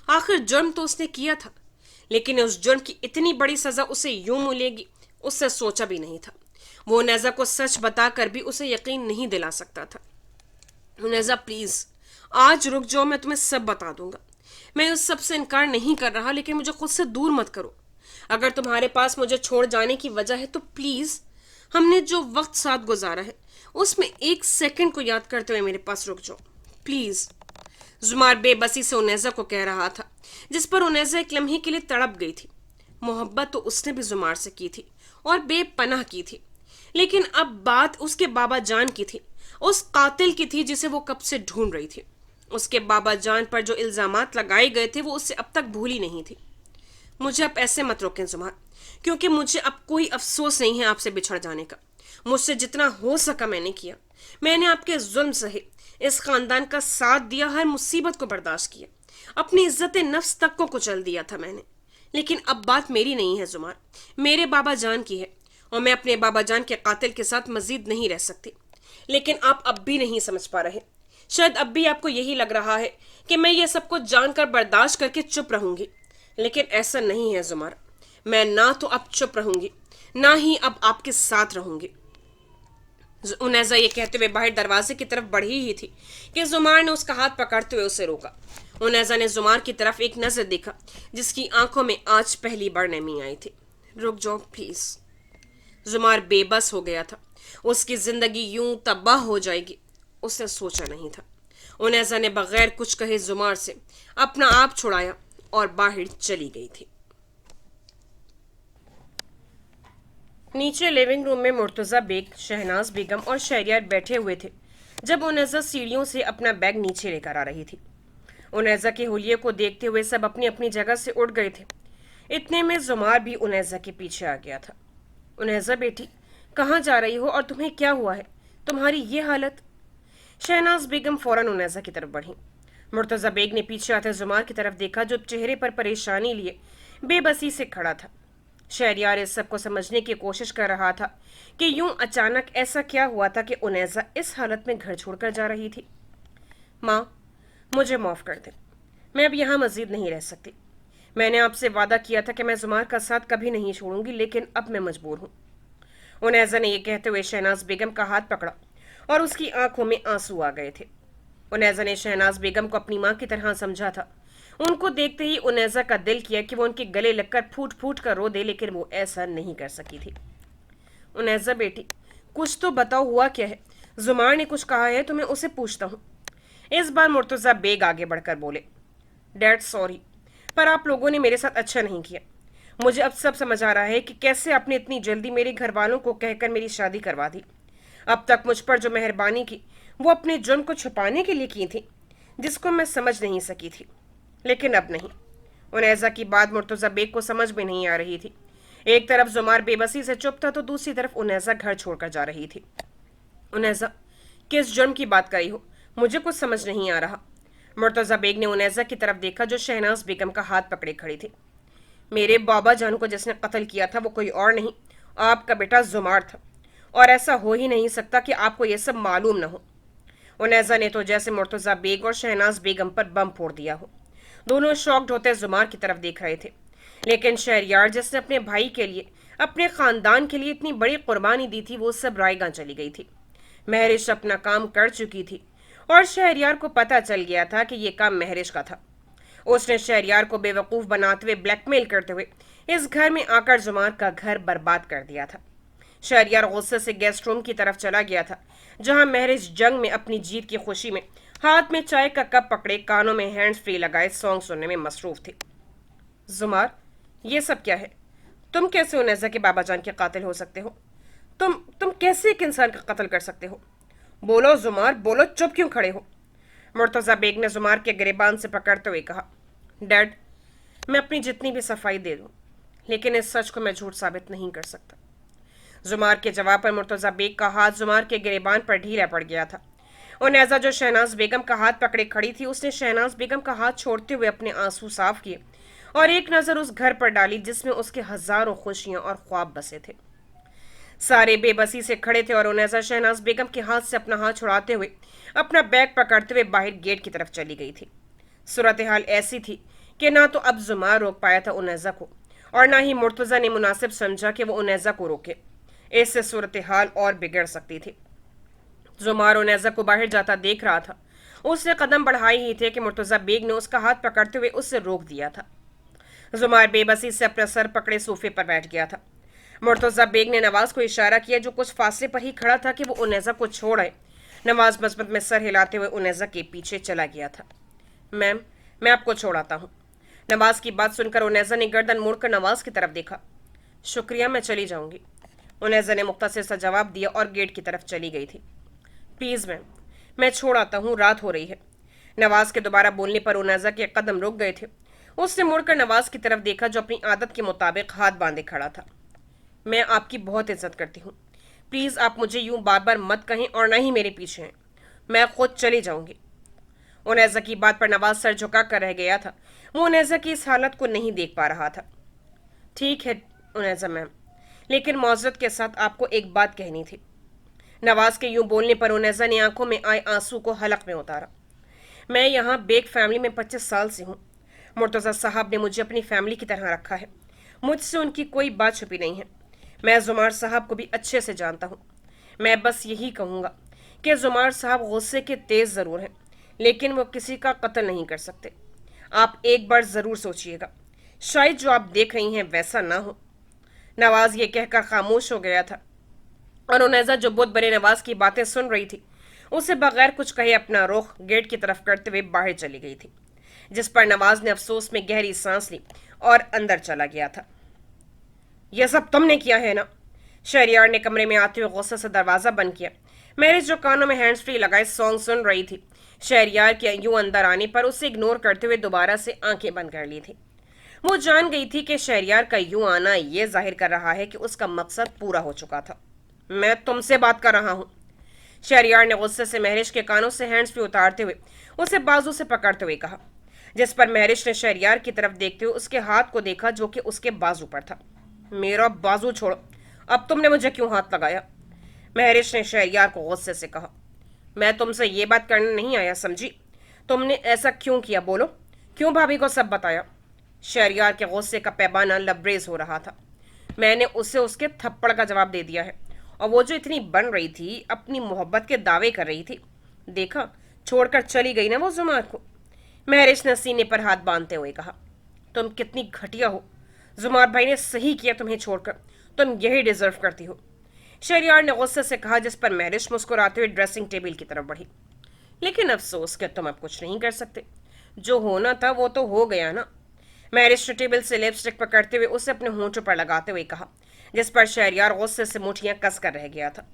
آخر جرم تو اس نے کیا تھا، لیکن اس جرم کی اتنی بڑی سزا اسے یوں ملے گی اس سے سوچا بھی نہیں تھا۔ وہ انیزہ کو سچ بتا کر بھی اسے یقین نہیں دلا سکتا تھا۔ انیزہ پلیز آج رک جاؤ، میں تمہیں سب بتا دوں گا۔ میں اس سب سے انکار نہیں کر رہا، لیکن مجھے خود سے دور مت کرو۔ اگر تمہارے پاس مجھے چھوڑ جانے کی وجہ ہے تو پلیز ہم نے جو وقت ساتھ گزارا ہے اس میں ایک سیکنڈ کو یاد کرتے ہوئے میرے پاس رک جاؤ پلیز۔ زمار بے بسی سے انیزہ کو کہہ رہا تھا، جس پر انیزہ ایک لمحے کے لیے تڑپ گئی تھی۔ محبت تو اس نے بھی زمار سے کی تھی اور بے پناہ کی تھی، لیکن اب بات اس کے بابا جان کی تھی، اس قاتل کی تھی جسے وہ کب سے ڈھونڈ رہی تھی۔ اس کے بابا جان پر جو الزامات لگائے گئے تھے وہ اس سے اب تک بھولی نہیں تھی۔ مجھے اب ایسے مت روکیں زمار، کیونکہ مجھے اب کوئی افسوس نہیں ہے آپ سے بچھڑ جانے کا۔ مجھ سے جتنا ہو سکا میں نے کیا، میں نے آپ کے ظلم سہے، اس خاندان کا ساتھ دیا، ہر مصیبت کو برداشت کیا، اپنی عزت نفس تک کو کچل دیا تھا میں نے۔ لیکن اب بات میری نہیں ہے زمار، میرے بابا جان کی ہے، اور میں اپنے بابا جان کے قاتل کے ساتھ مزید نہیں رہ سکتی۔ لیکن آپ اب بھی نہیں سمجھ پا رہے، شاید اب بھی آپ کو یہی لگ رہا ہے کہ میں یہ سب کو جان کر برداشت کر کے چپ رہوں گی، لیکن ایسا نہیں ہے زمار۔ میں نہ تو اب چپ رہوں گی، نہ ہی اب آپ کے ساتھ رہوں گی۔ انیزہ یہ کہتے ہوئے باہر دروازے کی طرف بڑھی ہی تھی کہ زمار نے اس کا ہاتھ پکڑتے ہوئے اسے روکا۔ انیزہ نے زمار کی طرف ایک نظر دیکھا جس کی آنکھوں میں آج پہلی بار نمی آئی تھی۔ رک جاؤ پلیز۔ زمار بے بس ہو گیا تھا، اس کی زندگی یوں تباہ ہو جائے گی اس نے سوچا نہیں تھا۔ انیزہ نے بغیر کچھ کہے زمار سے اپنا آپ چھڑایا اور باہر چلی گئی تھی۔ نیچے لیونگ روم میں مرتضی بیگ، شہناز بیگم اور شہریار بیٹھے ہوئے تھے جب انیزہ سیڑھیوں سے اپنا بیگ نیچے لے کر آ رہی تھی۔ انیزہ کے حلیے کو دیکھتے ہوئے سب اپنی اپنی جگہ سے اٹھ گئے تھے۔ اتنے میں زمار بھی انیزہ کے پیچھے آ گیا تھا۔ انیزہ بیٹی، کہاں جا رہی ہو اور تمہیں کیا ہوا ہے؟ تمہاری یہ حالت؟ شہناز بیگم فوراً انیزہ کی طرف بڑھی۔ مرتضی بیگ نے پیچھے آتے زمار کی طرف دیکھا جو چہرے پر پریشانی لیے بے بسی سے کھڑا تھا۔ شہریار اس سب کو سمجھنے کی کوشش کر رہا تھا کہ یوں اچانک ایسا کیا ہوا تھا کہ انیزہ اس حالت میں گھر چھوڑ کر جا رہی تھی۔ ماں، مجھے معاف کر دے، میں اب یہاں مزید نہیں رہ سکتی۔ میں نے آپ سے وعدہ کیا تھا کہ میں زمار کا ساتھ کبھی نہیں چھوڑوں گی، لیکن اب میں مجبور ہوں۔ انیزہ نے یہ کہتے ہوئے شہناز بیگم کا ہاتھ پکڑا اور اس کی آنکھوں میں آنسو آ گئے تھے۔ انیزہ نے شہناز بیگم کو اپنی ماں کی طرح سمجھا تھا۔ ان کو دیکھتے ہی انیزہ کا دل کیا کہ وہ ان کے گلے لگ کر پھوٹ پھوٹ کر رو دے، لیکن وہ ایسا نہیں کر سکی تھی۔ انیزہ بیٹی، کچھ تو بتاؤ، ہوا کیا ہے؟ زمار نے کچھ کہا ہے تو میں اسے پوچھتا ہوں۔ इस बार मुर्तजा बेग आगे बढ़कर बोले, डैड सॉरी, पर आप लोगों ने मेरे साथ अच्छा नहीं किया। मुझे अब सब समझ आ रहा है कि कैसे आपने इतनी जल्दी मेरे घर वालों को कहकर मेरी शादी करवा दी। अब तक मुझ पर जो मेहरबानी की वो अपने जुर्म को छुपाने के लिए की थी, जिसको मैं समझ नहीं सकी थी, लेकिन अब नहीं। उनैजा की बात मुर्तजा बेग को समझ में नहीं आ रही थी। एक तरफ जुमार बेबसी से चुप था तो दूसरी तरफ उनैजा घर छोड़कर जा रही थी। उनैजा, किस जुर्म की बात करी हो? मुझे कुछ समझ नहीं आ रहा। मुर्तजा बेग ने उनैजा की तरफ देखा जो शहनाज बेगम का हाथ पकड़े खड़ी थी। मेरे बाबा जान को जिसने कत्ल किया था वो कोई और नहीं, आपका बेटा जुमार था, और ऐसा हो ही नहीं सकता कि आपको ये सब मालूम न हो। उनैजा ने तो जैसे मुर्तजा बेग और शहनाज बेगम पर बम फोड़ दिया हो। दोनों शॉक्ड होते जुमार की तरफ देख रहे थे, लेकिन शहरयार जिसने अपने भाई के लिए, अपने खानदान के लिए इतनी बड़ी कुर्बानी दी थी, वो सब रायगां चली गई थी। महरिश अपना काम कर चुकी थी और शहरयार को पता चल गया था कि यह काम महरिश का था। उसने शहरयार को बेवकूफ़ बनाते हुए, ब्लैकमेल करते हुए इस घर में आकर जुमार का घर बर्बाद कर दिया था। शहरयार गुस्से से गेस्ट रूम की तरफ चला गया था, जहां महरिश जंग में अपनी जीत की खुशी में हाथ में चाय का कप पकड़े, कानों में हैंड्स फ्री लगाए सॉन्ग सुनने में मसरूफ थी। जुमार, ये सब क्या है? तुम कैसे उनैजा के बाबा जान के कातिल हो सकते हो? तुम कैसे एक इंसान का कत्ल कर सकते हो? बोलो जुमार, बोलो, चुप क्यों खड़े हो? मुर्तजा बेग ने जुमार के गिरेबान से पकड़ते हुए कहा, डैड, मैं अपनी जितनी भी सफाई दे दूं, लेकिन इस सच को मैं झूठ साबित नहीं कर सकता। जुमार के जवाब पर मुर्तजा बेग का हाथ जुमार के गिरेबान पर ढीला पड़ गया था। उनैजा जो शहनाज बेगम का हाथ पकड़े खड़ी थी, उसने शहनाज बेगम का हाथ छोड़ते हुए अपने आंसू साफ किए और एक नजर उस घर पर डाली जिसमें उसके हजारों खुशियां और ख्वाब बसे थे। सारे बेबसी से खड़े थे और उनैजा शहनाज बेगम के हाथ से अपना हाथ छुड़ाते हुए अपना बैग पकड़ते हुए बाहर गेट की तरफ चली गई थी। सूरत हाल ऐसी थी कि ना तो अब जुमार रोक पाया था उनैजा को, और ना ही मुर्तजा ने मुनासिब समझा कि वो उनैजा को रोके। इससे सूरत हाल और बिगड़ सकती थी। जुमार उनैजा को बाहर जाता देख रहा था। उसने कदम बढ़ाए ही थे कि मुर्तजा बेग ने उसका हाथ पकड़ते हुए उससे रोक दिया था। जुमार बेबसी से अपना सर पकड़े सोफे पर बैठ गया था। मुर्तजा बेग ने नवाज को इशारा किया, जो कुछ फासले पर ही खड़ा था, कि वो उनैजा को छोड़े। नवाज मजबत में सर हिलाते हुए उनैजा के पीछे चला गया था। मैम, मैं आपको छोड़ाता हूँ। नवाज की बात सुनकर उनैजा ने गर्दन मोड़कर नवाज की तरफ देखा। शुक्रिया, मैं चली जाऊंगी। उनैजा ने मुख्तसर सा जवाब दिया और गेट की तरफ चली गई थी। प्लीज़ मैम, मैं छोड़ आता हूँ, रात हो रही है। नवाज के दोबारा बोलने पर उनैजा के कदम रुक गए थे। उसने मुड़कर नवाज की तरफ देखा, जो अपनी आदत के मुताबिक हाथ बांधे खड़ा था। मैं आपकी बहुत इज्जत करती हूँ, प्लीज़ आप मुझे यूं बार बार मत कहें और ना ही मेरे पीछे हैं। मैं खुद चली जाऊंगी। उनैजा की बात पर नवाज सर झुका कर रह गया था। वो उनैजा की इस हालत को नहीं देख पा रहा था। ठीक है उनैजा मैम, लेकिन मौजरत के साथ आपको एक बात कहनी थी। नवाज के यूं बोलने पर उनैजा ने आंखों में आए आंसू को हलक में उतारा। मैं यहाँ बेग फैमिली में 25 साल से हूँ। मुर्तज़ा साहब ने मुझे अपनी फैमिली की तरह रखा है। मुझसे उनकी कोई बात छुपी नहीं है। मैं जुमार साहब को भी अच्छे से जानता हूँ। मैं बस यही कहूँगा कि जुमार साहब गुस्से के तेज़ ज़रूर हैं, लेकिन वो किसी का कत्ल नहीं कर सकते। आप एक बार ज़रूर सोचिएगा, शायद जो आप देख रही हैं वैसा ना हो। नवाज ये कहकर खामोश हो गया था, और उनैजा जो बहुत बड़े नवाज की बातें सुन रही थी, उसे बगैर कुछ कहे अपना रुख गेट की तरफ करते हुए बाहर चली गई थी, जिस पर नवाज ने अफसोस में गहरी सांस ली और अंदर चला गया था। यह सब तुमने किया है ना? शहरयार ने कमरे में आते हुए गुस्से से दरवाजा बंद किया। मैरिज जो कानों में हैंड्स फ्री लगाए सॉन्ग सुन रही थी, शहरयार के यूं अंदर आने पर उसे इग्नोर करते हुए दोबारा से आंखें बंद कर ली थी। वो जान गई थी कि शहरयार का यूं आना यह जाहिर कर रहा है कि उसका मकसद पूरा हो चुका था। मैं तुमसे बात कर रहा हूँ। शहरयार ने गुस्से से महरिश के कानों से हैंड्स फ्री उतारते हुए उसे बाजू से पकड़ते हुए कहा, जिस पर महरिश ने शहरयार की तरफ देखते हुए उसके हाथ को देखा, जो कि उसके बाजू पर था। मेरा बाजू छोड़ो, अब तुमने मुझे क्यों हाथ लगाया? महरिश ने शहरयार को गुस्से से कहा। मैं तुमसे ये बात करने नहीं आया, समझी? तुमने ऐसा क्यों किया, बोलो, क्यों भाभी को सब बताया? शहरयार के गुस्से का पैमाना लबरेज हो रहा था। मैंने उसे उसके थप्पड़ का जवाब दे दिया है, और वो जो इतनी बन रही थी, अपनी मोहब्बत के दावे कर रही थी, देखा, छोड़कर चली गई ना वो जुमार को। महरिश ने सीने पर हाथ बांधते हुए कहा, तुम कितनी घटिया हो। जुमार भाई ने सही किया तुम्हें छोड़कर, तुम यही डिजर्व करती हो। शहरयार ने गुस्से से कहा, जिस पर महरिश मुस्कुराते हुए ड्रेसिंग टेबल की तरफ बढ़ी। लेकिन अफसोस कि तुम अब कुछ नहीं कर सकते। जो होना था वो तो हो गया ना। मैरिज टेबल से लिपस्टिक पकड़ते हुए उसे अपने होंठों पर लगाते हुए कहा, जिस पर शहरयार गुस्से से मुठियां कस कर रह गया था।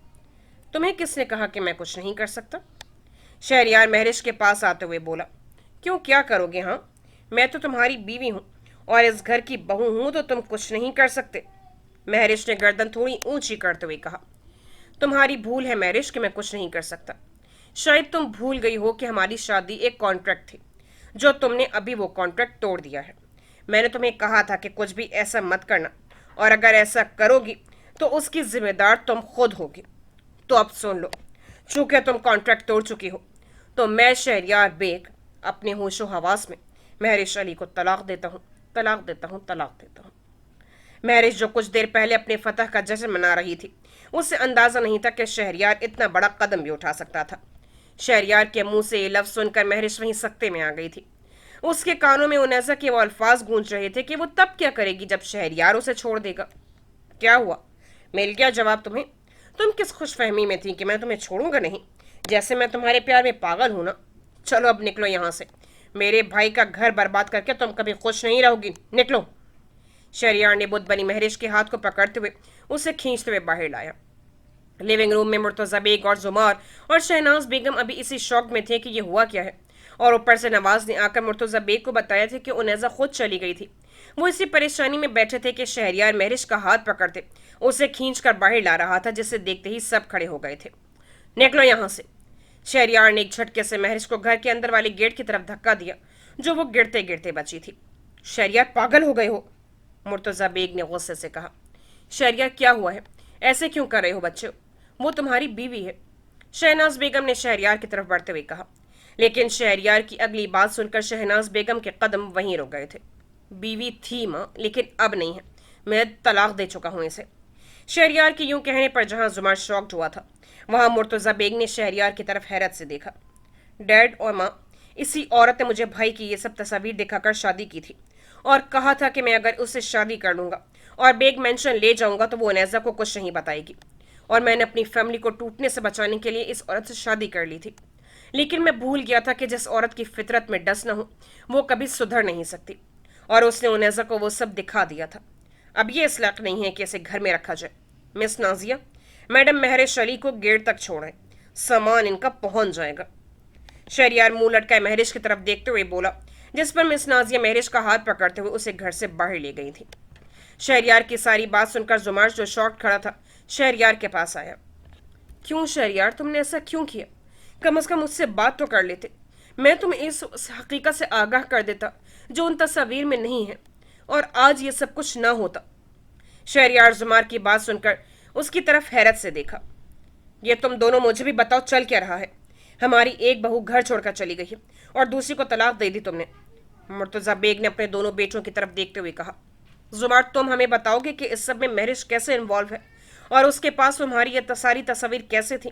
तुम्हें किसने कहा कि मैं कुछ नहीं कर सकता? शहरयार महरिश के पास आते हुए बोला। क्यों, क्या करोगे? हाँ, मैं तो तुम्हारी बीवी हूं और इस घर की बहू हूं, तो तुम कुछ नहीं कर सकते। महरिश ने गर्दन थोड़ी ऊंची करते हुए कहा। तुम्हारी भूल है महरिश कि मैं कुछ नहीं कर सकता। शायद तुम भूल गई हो कि हमारी शादी एक कॉन्ट्रैक्ट थी, जो तुमने अभी वो कॉन्ट्रैक्ट तोड़ दिया है। मैंने तुम्हें कहा था कि कुछ भी ऐसा मत करना, और अगर ऐसा करोगी तो उसकी जिम्मेदार तुम खुद होगी। तो अब सुन लो, चूंकि तुम कॉन्ट्रैक्ट तोड़ चुकी हो, तो मैं शहरयार बेग अपने होशो हवास में महरिश अली को तलाक देता हूँ, तलाक देता हूँ, तलाक देता हूँ। महरिश, जो कुछ देर पहले अपने फतह का जश्न मना रही थी, उसे अंदाजा नहीं था कि शहरयार इतना बड़ा कदम भी उठा सकता था। शहरयार के मुंह से ये लफ्ज सुनकर महरिश वहीं सकते में आ गई थी। उसके कानों में उनैसा के वो अल्फाज गूंज रहे थे कि वो तब क्या करेगी जब शहरयार उसे छोड़ देगा। क्या हुआ? मिल गया जवाब तुम्हें? तुम किस खुशफहमी में थी कि मैं तुम्हें छोड़ूंगा नहीं, जैसे मैं तुम्हारे प्यार में पागल हूं ना। चलो अब निकलो यहां से। मेरे भाई का घर बर्बाद करके तुम कभी खुश नहीं रहोगी। निकलो। शहरयार ने बुद्ध बनी महरिश के हाथ को पकड़ते हुए उसे खींचते हुए बाहर लाया। लिविंग रूम में मुर्तजा बेग और जुमार और शहनाज बेगम अभी इसी शौक में थे कि ये हुआ क्या है, और ऊपर से नवाज ने आकर मुर्तजा बेग को बताया था कि उनैजा खुद चली गई थी। वो इसी परेशानी में बैठे थे कि शहरयार महरिश का हाथ पकड़ते उसे खींच कर बाहर ला रहा था, जिसे देखते ही सब खड़े हो गए थे। निकलो यहां से। शहरयार ने एक झटके से महरिश को घर के अंदर वाले गेट की तरफ धक्का दिया, जो वो गिरते गिरते बची थी। शहरयार, पागल हो गए हो? मुर्तजा बेग ने गुस्से से कहा। शहरयार, क्या हुआ है? ऐसे क्यों कर रहे हो बच्चे? वो तुम्हारी बीवी है। शहनाज बेगम ने शहरयार की तरफ बढ़ते हुए कहा। लेकिन शहरयार की अगली बात सुनकर शहनाज बेगम के कदम वहीं रुक गए थे। बीवी थी माँ, लेकिन अब नहीं है। मैं तलाक दे चुका हूं इसे। शहरयार के यूं कहने पर जहां जुमार शॉक्ड हुआ था, वहां मुर्तजा बेग ने शहरयार की तरफ हैरत से देखा। डैड और माँ, इसी औरत ने मुझे भाई की ये सब तस्वीर दिखाकर शादी की थी, और कहा था कि मैं अगर उससे शादी कर लूंगा और बेग मेंशन ले जाऊंगा तो वो अनैजा को कुछ नहीं बताएगी। और मैंने अपनी फैमिली को टूटने से बचाने के लिए इस औरत से शादी कर ली थी। लेकिन मैं भूल गया था कि जिस औरत की फितरत में डस न हो, वो कभी सुधर नहीं सकती। और उसने उनैजा को वो सब दिखा दिया था। अब ये इस लायक नहीं है कि इसे घर में रखा जाए। मिस नाजिया, मैडम महरिश अली को गेट तक छोड़ें, सामान इनका पहुंच जाएगा। शहरयार मुंह लटकाए महरिश की तरफ देखते हुए बोला, जिस पर मिस नाजिया महरिश का हाथ पकड़ते हुए उसे घर से बाहर ले गई थी। शहरयार की सारी बात सुनकर जुमार, जो शॉक खड़ा था, शहरयार के पास आया। क्यों शहरयार, तुमने ऐसा क्यों किया? कम अज कम मुझसे बात तो कर लेते। मैं तुम्हें इस हकीकत से आगाह कर देता जो उन तस्वीर में नहीं है, और आज ये सब कुछ ना होता। शहरयार जुमार की बात सुनकर उसकी तरफ हैरत से देखा। ये तुम दोनों मुझे भी बताओ, चल क्या रहा है? हमारी एक बहू घर छोड़कर चली गई है और दूसरी को तलाक दे दी तुमने। मुर्तजा बेग ने अपने दोनों बेटों की तरफ देखते हुए कहा। जुमार, तुम हमें बताओगे कि इस सब में महरिश कैसे इन्वॉल्व है, और उसके पास तुम्हारी ये सारी तस्वीर कैसे थी?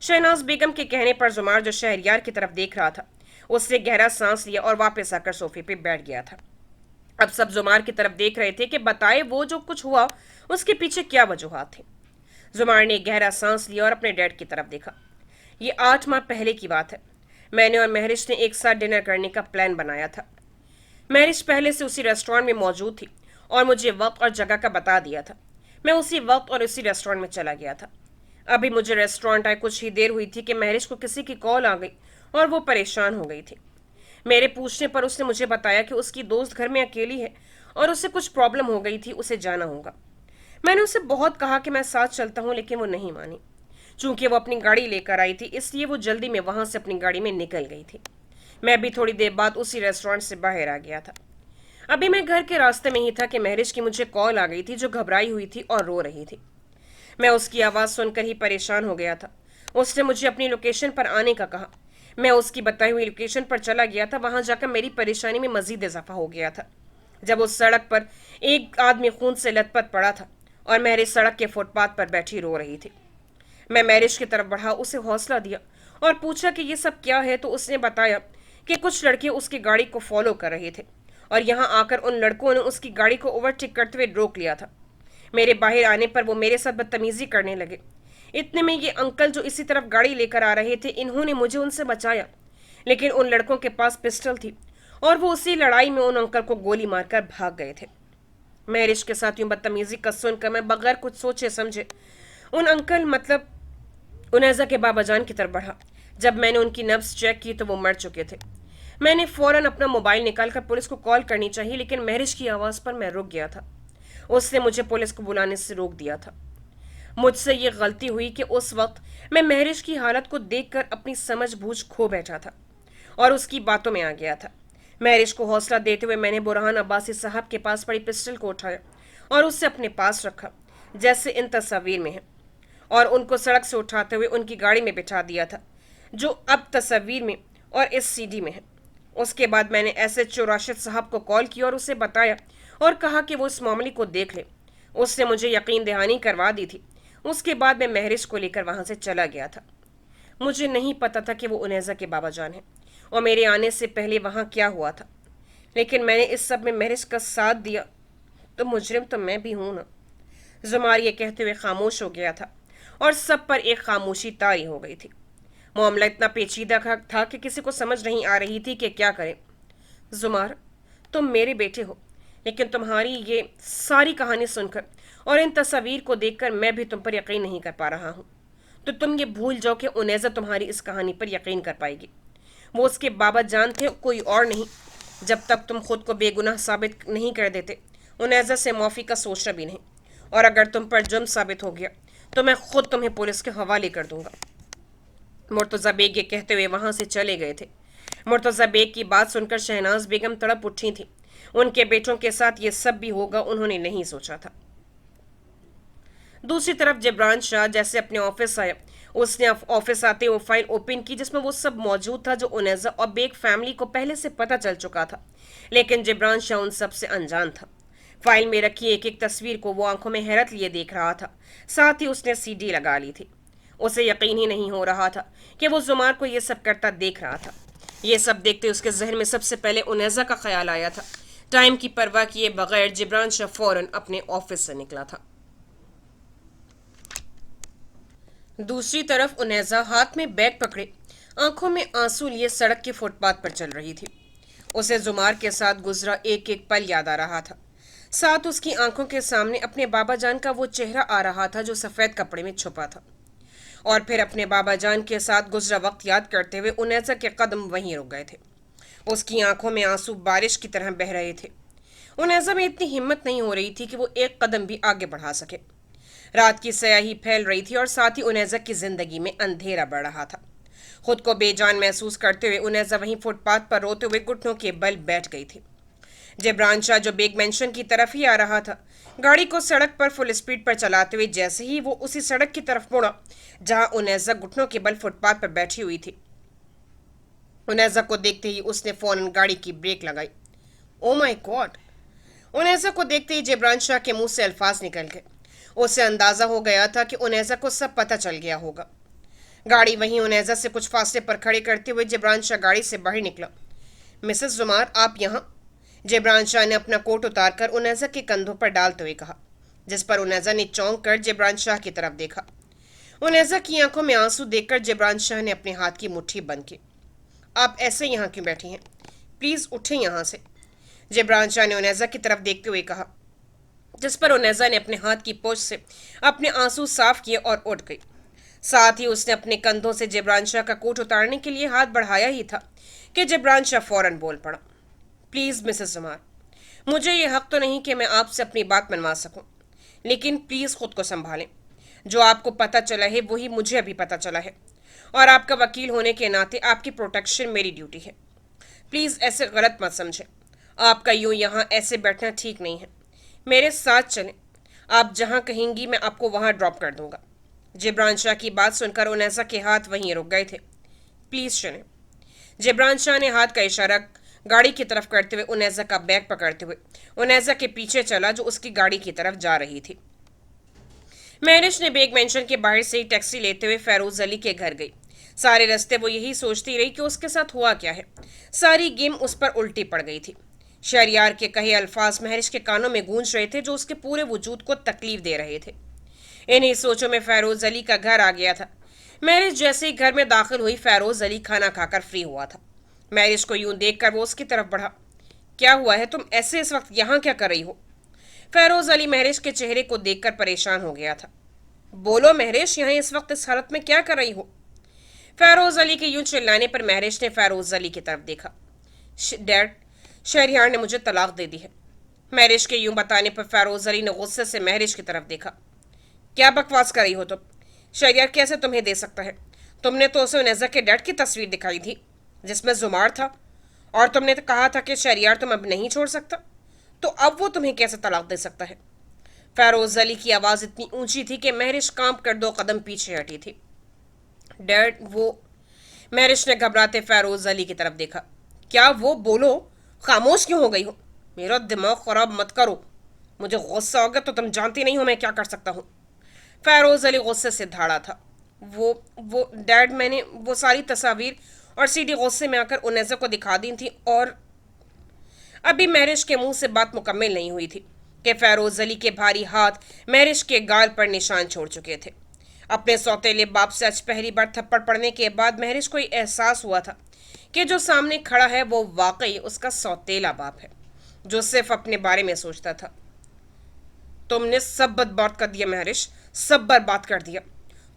शहनाज बेगम के कहने पर जुमार, जो शहरयार की तरफ देख रहा था, उससे गहरा सांस लिया और वापस आकर सोफे पे बैठ गया था। अब सब जुमार की तरफ देख रहे थे कि बताए वो जो कुछ हुआ उसके पीछे क्या वजूहात थी। जुमार ने गहरा सांस लिया और अपने डैड की तरफ देखा। ये 8 माह पहले की बात है। मैंने और महरिश ने एक साथ डिनर करने का प्लान बनाया था। महरिश पहले से उसी रेस्टोरेंट में मौजूद थी और मुझे वक्त और जगह का बता दिया था। मैं उसी वक्त और उसी रेस्टोरेंट में चला गया था। अभी मुझे रेस्टोरेंट आए कुछ ही देर हुई थी कि महरिश को किसी की कॉल आ गई और वो परेशान हो गई थी। मेरे पूछने पर उसने मुझे बताया कि उसकी दोस्त घर में अकेली है और उसे कुछ प्रॉब्लम हो गई थी, उसे जाना होगा। मैंने उसे बहुत कहा कि मैं साथ चलता हूँ, लेकिन वो नहीं मानी। चूंकि वो अपनी गाड़ी लेकर आई थी, इसलिए वो जल्दी में वहां से अपनी गाड़ी में निकल गई थी। मैं भी थोड़ी देर बाद उसी रेस्टोरेंट से बाहर आ गया था। अभी मैं घर के रास्ते में ही था कि महरिश की मुझे कॉल आ गई थी, जो घबराई हुई थी और रो रही थी। मैं उसकी आवाज़ सुनकर ही परेशान हो गया था। उसने मुझे अपनी लोकेशन पर आने का कहा। मैं उसकी बताई हुई लोकेशन पर चला गया था। वहां जाकर मेरी परेशानी में मजीद इजाफा हो गया था, जब उस सड़क पर एक आदमी खून से लथपथ पड़ा था और महरिश सड़क के फुटपाथ पर बैठी रो रही थी। मैं महरिश की तरफ बढ़ा, उसे हौसला दिया और पूछा कि ये सब क्या है, तो उसने बताया कि कुछ लड़के उसकी गाड़ी को फॉलो कर रहे थे और यहाँ आकर उन लड़कों ने उसकी गाड़ी को ओवरटेक करते हुए रोक लिया था। मेरे बाहर आने पर वो मेरे साथ बदतमीजी करने लगे। इतने में ये अंकल जो इसी तरफ गाड़ी लेकर आ रहे थे, इन्होंने मुझे उनसे बचाया, लेकिन उन लड़कों के पास पिस्टल थी और वो उसी लड़ाई में उन अंकल को गोली मारकर भाग गए थे। महरिश के साथ यूं बदतमीजी का सुनकर मैं बगैर कुछ सोचे समझे उन अंकल मतलब उनैजा के बाबा जान की तरफ बढ़ा। जब मैंने उनकी नब्ज चेक की तो वो मर चुके थे। मैंने फौरन अपना मोबाइल निकालकर पुलिस को कॉल करनी चाहिए, लेकिन महरिश की आवाज़ पर मैं रुक गया था। उसने मुझे पुलिस को बुलाने से रोक दिया था। मुझसे ये गलती हुई कि उस वक्त मैं महरिश की हालत को देखकर अपनी समझ बूझ खो बैठा था और उसकी बातों में आ गया था। महरिश को हौसला देते हुए मैंने बुरहान अब्बासी साहब के पास पड़ी पिस्टल को उठाया और उससे अपने पास रखा, जैसे इन तस्वीर में है, और उनको सड़क से उठाते हुए उनकी गाड़ी में बिठा दिया था, जो अब तस्वीर में और इस सीडी में है। उसके बाद मैंने एसएचओ राशिद साहब को कॉल किया और उसे बताया और कहा कि वो इस मामले को देख ले। उसने मुझे यकीन दहानी करवा दी थी। उसके बाद मैं महरिश को लेकर वहां से चला गया था। मुझे नहीं पता था कि वो उनैजा के बाबा जान है और मेरे आने से पहले वहां क्या हुआ था, लेकिन मैंने इस सब में महरिश का साथ दिया तो मुजरिम तो मैं भी हूं ना। जुमार ये कहते हुए खामोश हो गया था और सब पर एक खामोशी तारी हो गई थी। मामला इतना पेचीदा था कि किसी को समझ नहीं आ रही थी कि क्या करें। जुमार, तुम मेरे बेटे हो, लेकिन तुम्हारी ये सारी कहानी सुनकर और इन तस्वीर को देखकर मैं भी तुम पर यकीन नहीं कर पा रहा हूँ। तो तुम ये भूल जाओ कि उनैजा तुम्हारी इस कहानी पर यकीन कर पाएगी। वो उसके बाबा जान थे, कोई और नहीं। जब तक तुम खुद को बेगुनाह साबित नहीं कर देते, उनैजा से माफ़ी का सोचना भी नहीं। और अगर तुम पर जुर्म साबित हो गया तो मैं खुद तुम्हें पुलिस के हवाले कर दूंगा। मुर्तज़ा बेग ये कहते हुए वहां से चले गए थे। मुर्तज़ा बेग की बात सुनकर शहनाज बेगम तड़प उठी थी। उनके बेटों के साथ ये सब भी होगा उन्होंने नहीं सोचा था। दूसरी तरफ जिब्रान शाह जैसे अपने ऑफिस आया, उसने ऑफिस आते वो फाइल ओपन की जिसमें वो सब मौजूद था जो उनैजा और बेग फैमिली को पहले से पता चल चुका था, लेकिन जिब्रान शाह उन सब से अनजान था। फाइल में रखी एक एक तस्वीर को वो आंखों में हैरत लिए देख रहा था। साथ ही उसने सीडी लगा ली थी। उसे यकीन ही नहीं हो रहा था कि वो जुमार को ये सब करता देख रहा था। ये सब देखते उसके जहन में सबसे पहले उनैजा का ख्याल आया था। टाइम की परवाह किए बगैर जिब्रान शाह फौरन अपने ऑफिस से निकला था। दूसरी तरफ उनैजा हाथ में बैग पकड़े, आंखों में आंसू लिए सड़क के फुटपाथ पर चल रही थी। उसे जुमार के साथ गुजरा एक एक पल याद आ रहा था। साथ उसकी आंखों के सामने अपने बाबा जान का वो चेहरा आ रहा था जो सफ़ेद कपड़े में छुपा था। और फिर अपने बाबा जान के साथ गुजरा वक्त याद करते हुए उनैजा के कदम वहीं रुक गए थे। उसकी आंखों में आंसू बारिश की तरह बह रहे थे। उनैजा में इतनी हिम्मत नहीं हो रही थी कि वो एक कदम भी आगे बढ़ा सके। रात की स्याही फैल रही थी और साथ ही उनैजा की जिंदगी में अंधेरा बढ़ रहा था। खुद को बेजान महसूस करते हुए उनैजा वहीं फुटपाथ पर रोते हुए घुटनों के बल बैठ गई थी। जिब्रान शाह जो बेग मेंशन की तरफ ही आ रहा था, गाड़ी को सड़क पर फुल स्पीड पर चलाते हुए जैसे ही वो उसी सड़क की तरफ मुड़ा जहां उनैजा घुटनों के बल फुटपाथ पर बैठी हुई थी, उनैजा को देखते ही उसने फौरन गाड़ी की ब्रेक लगाई। Oh my God! उनैजा को देखते ही जिब्रान शाह के मुंह से अल्फाज निकल गए। उसे अंदाजा हो गया था कि उनैजा को सब पता चल गया होगा। गाड़ी वहीं उनैजा से कुछ फासले पर खड़े करते हुए जिब्रान शाह गाड़ी से बाहर निकला। मिसेस जुमार, आप यहाँ? जिब्रान शाह ने अपना कोट उतारकर उनैजा के कंधों पर डालते हुए कहा, जिस पर उनैजा ने चौंक कर जिब्रान शाह की तरफ देखा। उनैजा की आंखों में आंसू देखकर जिब्रान शाह ने अपने हाथ की मुट्ठी बंद की। आप ऐसे यहाँ क्यों बैठी हैं? प्लीज़ उठें यहाँ से, जिब्रान शाह ने उनैजा की तरफ देखते हुए कहा, जिस पर उनैजा ने अपने हाथ की पोंछ से अपने आंसू साफ किए और उठ गई। साथ ही उसने अपने कंधों से जिब्रान शाह का कोट उतारने के लिए हाथ बढ़ाया ही था कि जिब्रान शाह फौरन बोल पड़ा, प्लीज़ मिसेस जुमार, मुझे ये हक तो नहीं कि मैं आपसे अपनी बात मनवा सकूं, लेकिन प्लीज़ खुद को संभालें। जो आपको पता चला है वही मुझे अभी पता चला है और आपका वकील होने के नाते आपकी प्रोटेक्शन मेरी ड्यूटी है। प्लीज़ ऐसे गलत मत समझें। आपका यूं यहाँ ऐसे बैठना ठीक नहीं है। मेरे साथ चलें। आप जहाँ कहेंगी मैं आपको वहाँ ड्रॉप कर दूँगा। जिब्रान शाह की बात सुनकर उनैजा के हाथ वहीं रुक गए थे। प्लीज़ चलें। जिब्रान शाह ने हाथ का इशारा गाड़ी की तरफ करते हुए उनैजा का बैग पकड़ते हुए उनैजा के पीछे चला जो उसकी गाड़ी की तरफ जा रही थी। महरिश ने बेग मेंशन के बाहर से ही टैक्सी लेते हुए फैरोज अली के घर गई। सारे रास्ते वो यही सोचती रही कि उसके साथ हुआ क्या है। सारी गेम उस पर उल्टी पड़ गई थी। शहरियार के कहे अल्फाज महरिश के कानों में गूंज रहे थे जो उसके पूरे वजूद को तकलीफ दे रहे थे। इन्हीं सोचों में फैरोज अली का घर आ गया था। मैरिज जैसे ही घर में दाखिल हुई, फैरोज अली खाना खाकर फ्री हुआ था। मैरिज को यूं देखकर वो उसकी तरफ बढ़ा। क्या हुआ है, तुम ऐसे इस वक्त यहाँ क्या कर रही हो? फैरोज अली महरिश के चेहरे को देखकर परेशान हो गया था। बोलो महरिश, यहाँ इस वक्त इस हालत में क्या कर रही हो? फैरोज अली के यूं चिल्लाने पर महरिश ने फैरोज अली की तरफ देखा। डैड, शहरियार ने मुझे तलाक दे दी है। महरिश के यूं बताने पर फैरोज अली ने गुस्से से महरिश की तरफ देखा। क्या बकवास कर रही हो तुम? शहरियार कैसे तुम्हें दे सकता है? तुमने तो उसे उनेजा के डैड की तस्वीर दिखाई थी जिसमें जुमार था, और तुमने तो कहा था कि शहरियार तुम अब नहीं छोड़ सकता, तो अब वो तुम्हें कैसे तलाक दे सकता है? फैरोज अली की आवाज़ इतनी ऊंची थी कि महरिश कांप कर 2 कदम पीछे हटी थी। डैड, वो... महरिश ने घबराते फैरोज अली की तरफ देखा। क्या वो? बोलो, खामोश क्यों हो गई हो? मेरा दिमाग खराब मत करो। मुझे गुस्सा हो गया तो तुम जानती नहीं हो मैं क्या कर सकता हूँ। फैरोज अली गुस्से से धाड़ा था। वो डैड, मैंने वो सारी तस्वीर और सीडी गुस्से में आकर उनेजा को दिखा दी थी, और अभी महरिश के मुंह से बात मुकम्मल नहीं हुई थी कि फैरोज अली के भारी हाथ महरिश के गाल पर निशान छोड़ चुके थे। अपने सौतेले बाप से आज पहली बार थप्पड़ पड़ने के बाद महरिश को एहसास हुआ था कि जो सामने खड़ा है वो वाकई उसका सौतेला बाप है, जो सिर्फ अपने बारे में सोचता था। तुमने सब बर्बाद कर दिया महरिश, सब बर्बाद कर दिया।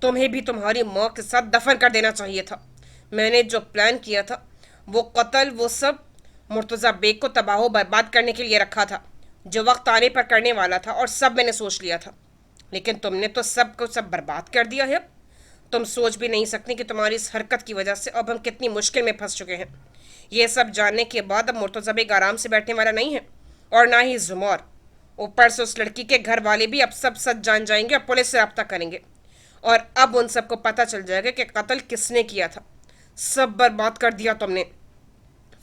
तुम्हें भी तुम्हारी माँ के साथ दफन कर देना चाहिए था। मैंने जो प्लान किया था, वो कत्ल, वो सब मुर्तज़ा बेग को तबाह बर्बाद करने के लिए रखा था, जो वक्त आने पर करने वाला था, और सब मैंने सोच लिया था। लेकिन तुमने तो सब को सब बर्बाद कर दिया है। तुम सोच भी नहीं सकती कि तुम्हारी इस हरकत की वजह से अब हम कितनी मुश्किल में फंस चुके हैं। ये सब जानने के बाद अब मुर्तज़ा बेग आराम से बैठने वाला नहीं है, और ना ही जुमौर। ऊपर से उस लड़की के घर वाले भी अब सब सच जान जाएंगे और पुलिस से रब्ता करेंगे, और अब उन सबको पता चल जाएगा कि कत्ल किसने किया था। सब बर्बाद कर दिया तुमने।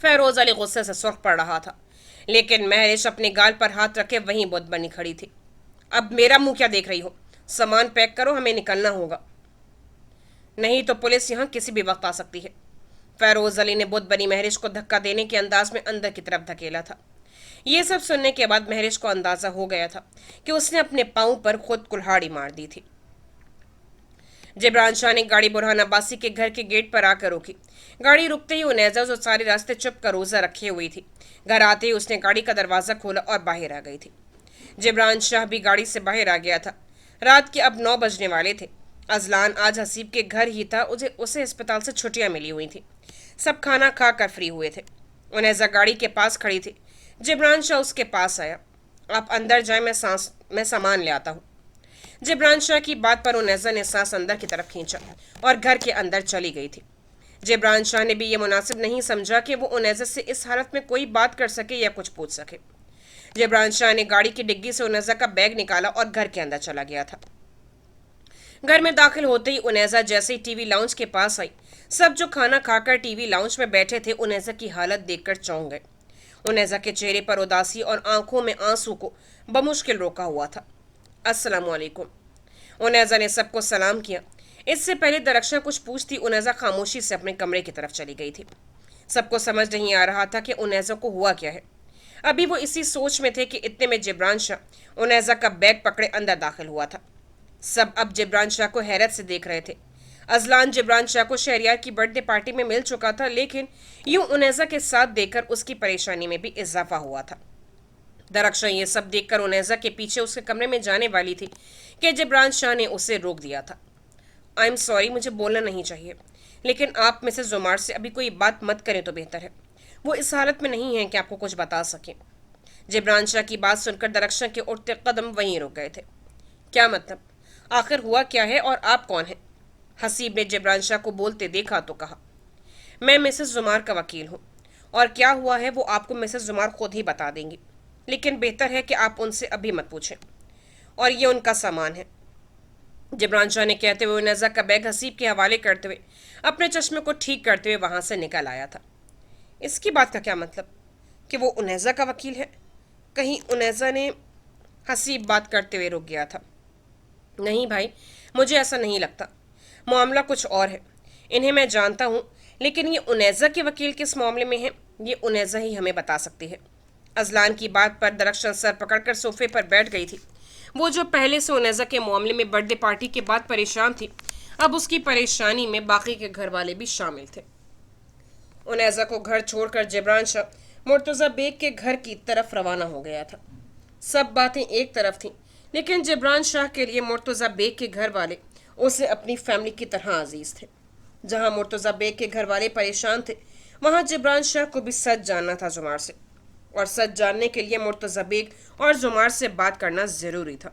फैरोज अली गुस्से से सुर्ख पड़ रहा था, लेकिन महरिश अपने गाल पर हाथ रखे वहीं बुत बनी खड़ी थी। अब मेरा मुंह क्या देख रही हो? सामान पैक करो, हमें निकलना होगा, नहीं तो पुलिस यहाँ किसी भी वक्त आ सकती है। फैरोज अली ने बुत बनी महरिश को धक्का देने के अंदाज में अंदर की तरफ धकेला था। ये सब सुनने के बाद महरिश को अंदाजा हो गया था कि उसने अपने पांव पर खुद कुल्हाड़ी मार दी थी। जिब्रान शाह ने गाड़ी बुरहान अब्बासी के घर के गेट पर आकर रोकी। गाड़ी रुकते ही उनेजा जो सारे रास्ते चुप कर रोजा रखे हुई थी, घर आते ही उसने गाड़ी का दरवाजा खोला और बाहर आ गई थी। जिब्रान शाह भी गाड़ी से बाहर आ गया था। रात के अब 9 बजने वाले थे। अजलान आज हसीब के घर ही था, उसे अस्पताल से छुट्टियां मिली हुई थी। सब खाना खा कर फ्री हुए थे। उनेजा गाड़ी के पास खड़ी थी। जिब्रान शाह उसके पास आया। आप अंदर जाए, मैं सामान ले आता हूँ। जिब्रान शाह की बात पर उनेजा ने सांस अंदर की तरफ खींचा और घर के अंदर चली गई थी। जिब्रान शाह ने भी ये मुनासिब नहीं समझा कि वो उनेजा से इस हालत में कोई बात कर सके या कुछ पूछ सके। जिब्रान शाह ने गाड़ी की डिग्गी से उनेजा का बैग निकाला और घर के अंदर चला गया था। घर में दाखिल होते ही उनेजा जैसे ही टीवी लाउंज के पास आई, सब जो खाना खाकर टीवी लाउंज में बैठे थे उनेजा की हालत देखकर चौंक गए। उनेजा के चेहरे पर उदासी और आंखों में आंसू को बमुश्किल रोका हुआ था। अस्सलाम वालेकुम। उनेजा ने सबको सलाम किया। इससे पहले दरख्शां कुछ पूछती उनेजा खामोशी से अपने कमरे की तरफ चली गई थी। सबको समझ नहीं आ रहा था कि उनेजा को हुआ क्या है। अभी वो इसी सोच में थे कि इतने में जिब्रान शाह उनेजा का बैग पकड़े अंदर दाखिल हुआ था। सब अब जिब्रान शाह को हैरत से देख रहे थे। अजलान जिब्रान शाह को शहरियार की बर्थडे पार्टी में मिल चुका था, लेकिन यूं उनेजा के साथ देखकर उसकी परेशानी में भी इजाफा हुआ था। दरख्शां ये सब देखकर उनेजा के पीछे उसके कमरे में जाने वाली थी कि जिब्रान शाह ने उसे रोक दिया था। आई एम सॉरी, मुझे बोलना नहीं चाहिए, लेकिन आप मिसेस जुमार से अभी कोई बात मत करें तो बेहतर है। वो इस हालत में नहीं है कि आपको कुछ बता सकें। जिब्रान शाह की बात सुनकर दरख्शां के उठते कदम वहीं रुक गए थे। क्या मतलब? आखिर हुआ क्या है और आप कौन हैं? हसीब ने जिब्रान शाह को बोलते देखा तो कहा, मैं मिसेस जुमार का वकील हूँ, और क्या हुआ है वो आपको मिसेस जुमार खुद ही बता देंगी, लेकिन बेहतर है कि आप उनसे अभी मत पूछें। और ये उनका सामान है। जिब्रान शाह ने कहते हुए उनेजा का बैग हसीब के हवाले करते हुए अपने चश्मे को ठीक करते हुए वहां से निकल आया था। इसकी बात का क्या मतलब कि वो उनेजा का वकील है? कहीं उनेजा ने... हसीब बात करते हुए रुक गया था। नहीं भाई, मुझे ऐसा नहीं लगता। मामला कुछ और है। इन्हें मैं जानता हूँ, लेकिन ये उनेजा के वकील किस मामले में है, ये उनेजा ही हमें बता सकती है। अजलान की बात पर दरख्शां सर पकड़कर सोफे पर बैठ गई थी। وہ جو پہلے سے انیزہ کے معاملے میں برتھ ڈے پارٹی کے بعد پریشان تھی، اب اس کی پریشانی میں باقی کے گھر والے بھی شامل تھے۔ انیزہ کو گھر چھوڑ کر جبران شاہ مرتضی بیگ کے گھر کی طرف روانہ ہو گیا تھا۔ سب باتیں ایک طرف تھیں، لیکن جبران شاہ کے لیے مرتضی بیگ کے گھر والے اسے اپنی فیملی کی طرح عزیز تھے۔ جہاں مرتضی بیگ کے گھر والے پریشان تھے، وہاں جبران شاہ کو بھی سچ جاننا تھا زمار سے، اور سچ جاننے کے لیے مرتضی بیگ اور زمار سے بات کرنا ضروری تھا۔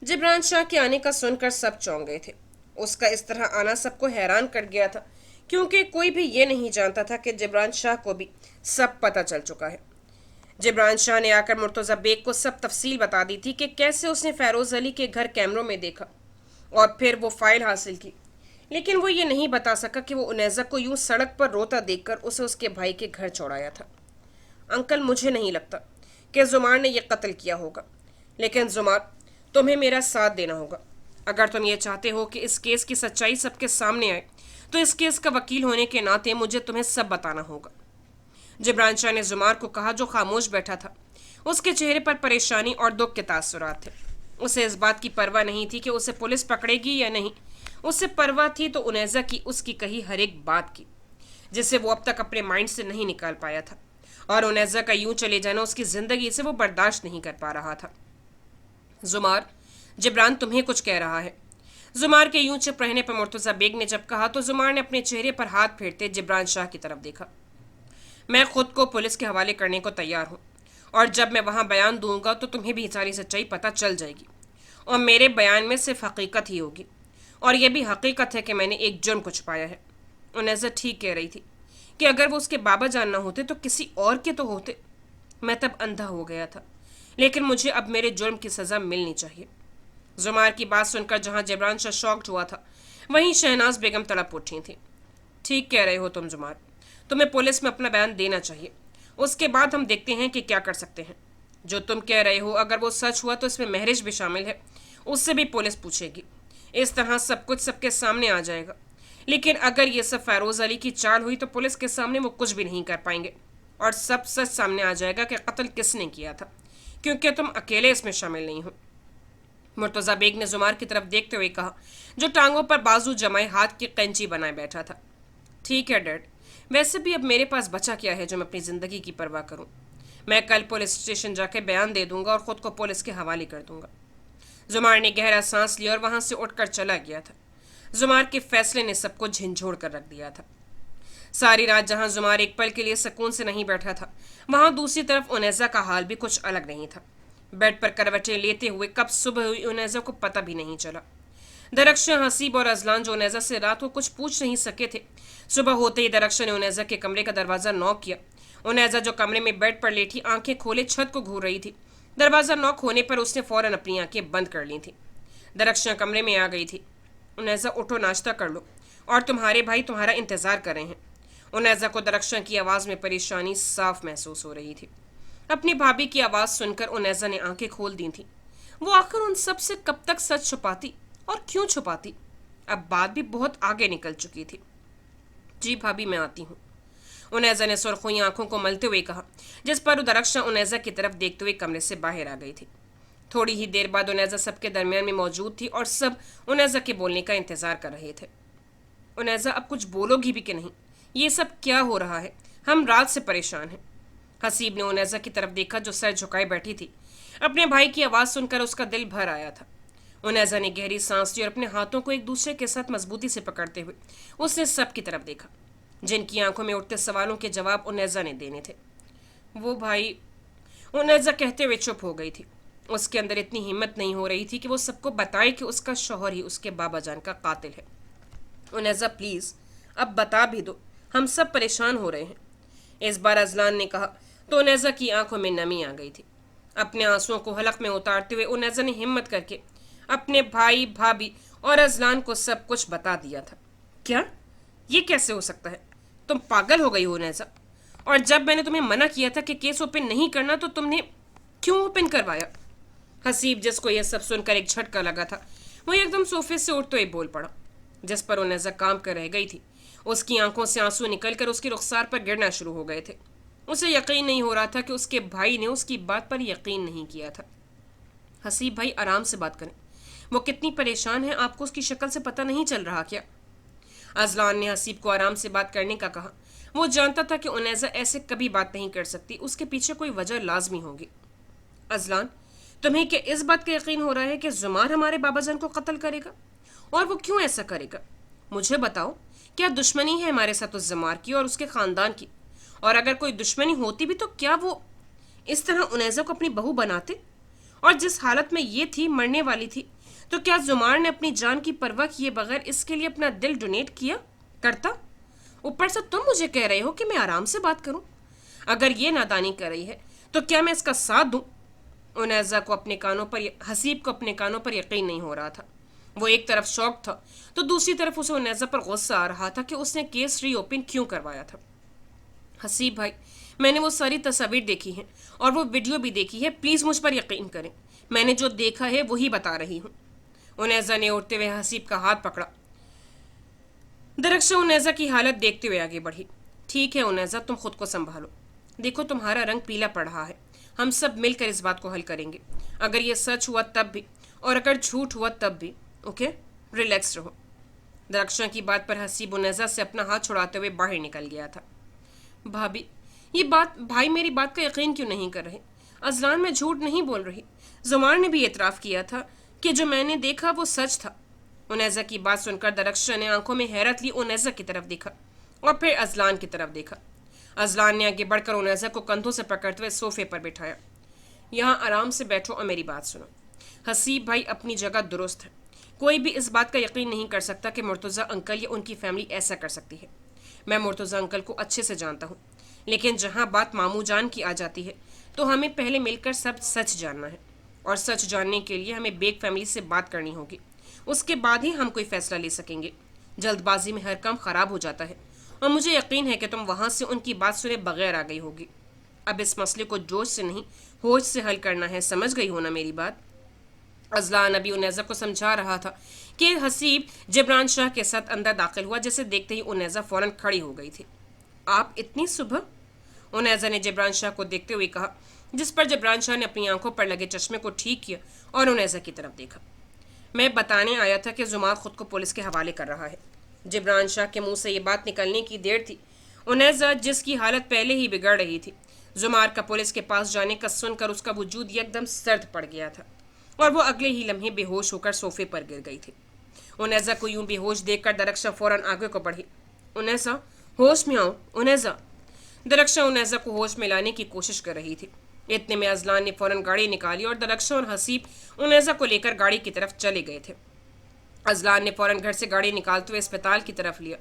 جبران شاہ کے آنے کا سن کر سب چونک گئے تھے۔ اس کا اس طرح آنا سب کو حیران کر گیا تھا، کیونکہ کوئی بھی یہ نہیں جانتا تھا کہ جبران شاہ کو بھی سب پتہ چل چکا ہے۔ جبران شاہ نے آ کر مرتضی بیگ کو سب تفصیل بتا دی تھی کہ کیسے اس نے فیروز علی کے گھر کیمروں میں دیکھا اور پھر وہ فائل حاصل کی، لیکن وہ یہ نہیں بتا سکا کہ وہ انیزہ کو یوں سڑک پر روتا دیکھ کر اسے اس کے بھائی کے گھر چھوڑایا تھا۔ انکل، مجھے نہیں لگتا کہ زمار نے یہ قتل کیا ہوگا، لیکن زمار، تمہیں میرا ساتھ دینا ہوگا۔ اگر تم یہ چاہتے ہو کہ اس کیس کی سچائی سب کے سامنے آئے تو اس کیس کا وکیل ہونے کے ناطے مجھے تمہیں سب بتانا ہوگا۔ جبران شاہ نے زمار کو کہا، جو خاموش بیٹھا تھا۔ اس کے چہرے پر پریشانی اور دکھ کے تاثرات تھے۔ اسے اس بات کی پرواہ نہیں تھی کہ اسے پولیس پکڑے گی یا نہیں، اسے پرواہ تھی تو انیزہ کی اس کی کہی ہر ایک بات کی، جسے وہ اب تک اپنے مائنڈ سے نہیں نکال پایا تھا، اور انیزہ کا یوں چلے جانا اس کی زندگی سے وہ برداشت نہیں کر پا رہا تھا۔ زمار، جبران تمہیں کچھ کہہ رہا ہے۔ زمار کے یوں چپ رہنے پر مرتضی بیگ نے جب کہا تو زمار نے اپنے چہرے پر ہاتھ پھیرتے جبران شاہ کی طرف دیکھا۔ میں خود کو پولیس کے حوالے کرنے کو تیار ہوں، اور جب میں وہاں بیان دوں گا تو تمہیں بھی ساری سچائی پتہ چل جائے گی، اور میرے بیان میں صرف حقیقت ہی ہوگی، اور یہ بھی حقیقت ہے کہ میں نے ایک جرم کو چھپایا ہے۔ انیزہ ٹھیک کہہ رہی تھی کہ اگر وہ اس کے بابا جان نہ ہوتے تو کسی اور کے تو ہوتے۔ میں تب اندھا ہو گیا تھا، لیکن مجھے اب میرے جرم کی سزا ملنی چاہیے۔ زمار کی بات سن کر جہاں جبران شاہ شاکڈ ہوا تھا، وہیں شہناز بیگم تڑپ اٹھی تھی۔ ٹھیک کہہ رہے ہو تم زمار، تمہیں پولیس میں اپنا بیان دینا چاہیے، اس کے بعد ہم دیکھتے ہیں کہ کیا کر سکتے ہیں۔ جو تم کہہ رہے ہو اگر وہ سچ ہوا تو اس میں مہرش بھی شامل ہے، اس سے بھی پولیس پوچھے گی، اس طرح سب کچھ سب کے سامنے آ جائے گا۔ لیکن اگر یہ سب فیروز علی کی چال ہوئی تو پولیس کے سامنے وہ کچھ بھی نہیں کر پائیں گے، اور سب سچ سامنے آ جائے گا کہ قتل کس نے کیا تھا، کیونکہ تم اکیلے اس میں شامل نہیں ہو۔ مرتضی بیگ نے زمار کی طرف دیکھتے ہوئے کہا، جو ٹانگوں پر بازو جمائے ہاتھ کی قینچی بنائے بیٹھا تھا۔ ٹھیک ہے ڈیڈ، ویسے بھی اب میرے پاس بچا کیا ہے جو میں اپنی زندگی کی پرواہ کروں۔ میں کل پولیس اسٹیشن جا کے بیان دے دوں گا اور خود کو پولیس کے حوالے کر دوں گا۔ زمار نے گہرا سانس لیا اور وہاں سے اٹھ کر چلا گیا تھا۔ زمار کے فیصلے نے سب کو جھنجھوڑ کر رکھ دیا تھا۔ ساری رات جہاں زمار ایک پل کے لیے سکون سے نہیں بیٹھا تھا، وہاں دوسری طرف انیزہ کا حال بھی کچھ الگ نہیں تھا۔ بیڈ پر کروٹیں لیتے ہوئے کب صبح ہوئی انیزہ کو پتہ بھی نہیں چلا۔ درخشاں، حسیب اور ازلان جو انیزہ سے رات کو کچھ پوچھ نہیں سکے تھے، صبح ہوتے ہی درخشاں نے انیزہ کے کمرے کا دروازہ نوک کیا۔ انیزہ جو کمرے میں بیڈ پر لیٹی آنکھیں کھولے چھت کو گھور رہی تھی، دروازہ نوک ہونے پر اس نے فوراً اپنی آنکھیں بند کر لی تھیں۔ درخشاں کمرے میں آ گئی تھی۔ انیزہ اٹھو، ناشتہ کر لو، اور تمہارے بھائی تمہارا انتظار کر رہے ہیں۔ انیزہ کو درخشاں کی آواز میں پریشانی صاف محسوس ہو رہی تھی۔ اپنی بھابھی کی آواز سن کر انیزہ نے آنکھیں کھول دی تھیں۔ وہ آخر ان سب سے کب تک سچ چھپاتی اور کیوں چھپاتی؟ اب بات بھی بہت آگے نکل چکی تھی۔ جی بھابھی، میں آتی ہوں، انیزہ نے سرخوئی آنکھوں کو ملتے ہوئے کہا، جس پر درخشاں انیزہ کی طرف دیکھتے ہوئے کمرے سے باہر آ گئی تھی۔ تھوڑی ہی دیر بعد انیزہ سب کے درمیان میں موجود تھی اور سب انیزہ کے بولنے کا انتظار کر رہے تھے۔ انیزہ، اب کچھ بولو گی بھی کہ نہیں؟ یہ سب کیا ہو رہا ہے؟ ہم رات سے پریشان ہیں۔ حسیب نے انیزہ کی طرف دیکھا جو سر جھکائے بیٹھی تھی۔ اپنے بھائی کی آواز سن کر اس کا دل بھر آیا تھا۔ انیزہ نے گہری سانس لی اور اپنے ہاتھوں کو ایک دوسرے کے ساتھ مضبوطی سے پکڑتے ہوئے اس نے سب کی طرف دیکھا، جن کی آنکھوں میں اٹھتے سوالوں کے جواب انیزہ نے دینے تھے۔ وہ بھائی، انیزہ کہتے ہوئے چپ ہو گئی تھی۔ اس کے اندر اتنی ہمت نہیں ہو رہی تھی کہ وہ سب کو بتائے کہ اس کا شوہر ہی اس کے بابا جان کا قاتل ہے۔ انیزہ پلیز اب بتا بھی دو، ہم سب پریشان ہو رہے ہیں، اس بار ازلان نے کہا تو انیزہ کی آنکھوں میں نمی آ گئی تھی۔ اپنے آنسوؤں کو حلق میں اتارتے ہوئے انیزہ نے ہمت کر کے اپنے بھائی، بھابھی اور ازلان کو سب کچھ بتا دیا تھا۔ کیا؟ یہ کیسے ہو سکتا ہے؟ تم پاگل ہو گئی ہو انیزہ، اور جب میں نے تمہیں منع کیا تھا کہ کیس اوپن نہیں کرنا تو تم نے کیوں اوپن کروایا؟ حسیب، جس کو یہ سب سن کر ایک جھٹکا لگا تھا، وہ ایک دم صوفے سے اٹھتے ہوئے بول پڑا، جس پر انیزہ کام کر رہ گئی تھی۔ اس کی آنکھوں سے آنسو نکل کر اس کی رخسار پر گرنا شروع ہو گئے تھے۔ اسے یقین نہیں ہو رہا تھا کہ اس کے بھائی نے اس کی بات پر یقین نہیں کیا تھا۔ हसीब भाई आराम से बात करें, वो कितनी परेशान है आपको उसकी शक्ल से पता नहीं चल रहा क्या? अजलान ने हसीब को आराम से बात करने का कहा। वो जानता था कि उनैज़ा ऐसे कभी बात नहीं कर सकती, उसके पीछे कोई वजह लाजमी होगी। अजलान, तुम्हें क्या इस बात का यकीन हो रहा है कि जुमार हमारे बाबा जान को कत्ल करेगा? और वो क्यों ऐसा करेगा? मुझे बताओ, क्या दुश्मनी है हमारे साथ उस जुमार की और उसके खानदान की? और अगर कोई दुश्मनी होती भी तो क्या वो इस तरह उनैज़ा को अपनी बहू बनाते? और जिस हालत में ये थी, मरने वाली थी, तो क्या जुमार ने अपनी जान की परवाह किए बगैर इसके लिए अपना दिल डोनेट किया करता? ऊपर से तुम मुझे कह रहे हो कि मैं आराम से बात करूं। अगर ये नादानी कर रही है तो क्या मैं इसका साथ दूं? उनैज़ा को अपने कानों पर हसीब को अपने कानों पर यकीन नहीं हो रहा था। वो एक तरफ शौक था तो दूसरी तरफ उसे उनैज़ा पर गुस्सा आ रहा था कि उसने केस रीओपन क्यों करवाया था। हसीब भाई, मैंने वो सारी तस्वीर देखी हैं और वो वीडियो भी देखी है, प्लीज़ मुझ पर यकीन करें। मैंने जो देखा है वही बता रही हूँ। उनैज़ा ने उठते हुए हसीब का हाथ पकड़ा। दरअसल उनैज़ा की हालत देखते हुए आगे बढ़ी। ठीक है उनैज़ा, तुम खुद को संभालो। देखो तुम्हारा रंग पीला पड़ रहा है, हम सब मिलकर इस बात को हल करेंगे। अगर ये सच हुआ तब भी, और अगर झूठ हुआ तब भी। ओके, रिलैक्स रहो। दरख्शां की बात पर हसीब उनैज़ा से अपना हाथ छुड़ाते हुए बाहर निकल गया था। भाभी, ये बात भाई मेरी बात का यकीन क्यों नहीं कर रहे? अजलान मैं झूठ नहीं बोल रही। जुमार ने भी एतराफ़ किया था कि जो मैंने देखा वो सच था। उनैज़ा की बात सुनकर दरख्शां ने आंखों में हैरत ली उनैज़ा की तरफ देखा और फिर अजलान की तरफ देखा। अजलान ने आगे बढ़कर उनैज़ा को कंधों से पकड़ते हुए सोफे पर बिठाया। यहाँ आराम से बैठो और मेरी बात सुनो। हसीब भाई अपनी जगह दुरुस्त है। कोई भी इस बात का यकीन नहीं कर सकता कि मुर्तज़ा अंकल या उनकी फैमिली ऐसा कर सकती है। मैं मुर्तज़ा अंकल को अच्छे से जानता हूँ, लेकिन जहाँ बात मामू जान की आ जाती है तो हमें पहले मिलकर सब सच जानना है, और सच जानने के लिए हमें बेग फैमिली से बात करनी होगी। उसके बाद ही हम कोई फैसला ले सकेंगे। जल्दबाजी में हर काम ख़राब हो जाता है, और मुझे यकीन है कि तुम वहाँ से उनकी बात सुने बगैर आ गई होगी। अब इस मसले को जोश से नहीं, होश से हल करना है, समझ गई हो ना मेरी बात? अजलान अभी उनैज़ा को समझा रहा था कि हसीब जिब्रान शाह के साथ अंदर दाखिल हुआ, जिसे देखते ही उनैज़ा फ़ौरन खड़ी हो गई थी। आप इतनी सुबह? उनैज़ा ने जिब्रान शाह को देखते हुए कहा, जिस पर जिब्रान शाह ने अपनी आंखों पर लगे चश्मे को ठीक किया और उनैज़ा की तरफ देखा। मैं बताने आया था कि जुमार खुद को पुलिस के हवाले कर रहा है। जिब्रान शाह के मुंह से ये बात निकलने की देर थी। उनैज़ा, जिसकी हालत पहले ही बिगड़ रही थी, जुमार का पुलिस के पास जाने का सुनकर उसका वजूद एकदम सर्द पड़ गया था और वो अगले ही लम्हे बेहोश होकर सोफे पर गिर गई थी। उनैज़ा को यूं बेहोश देखकर दरख्शां फ़ौरन आगे को बढ़ी। उनैज़ा, होश में आओ उनैज़ा। दरख्शां उनैज़ा को होश में लाने की कोशिश कर रही थी। इतने में अजलान ने फ़ौरन गाड़ी निकाली और दरख्शां और हसीब उनैज़ा को लेकर गाड़ी की तरफ चले गए थे। अजलान ने फ़ौरन घर से गाड़ी निकालते हुए अस्पताल की तरफ लिया।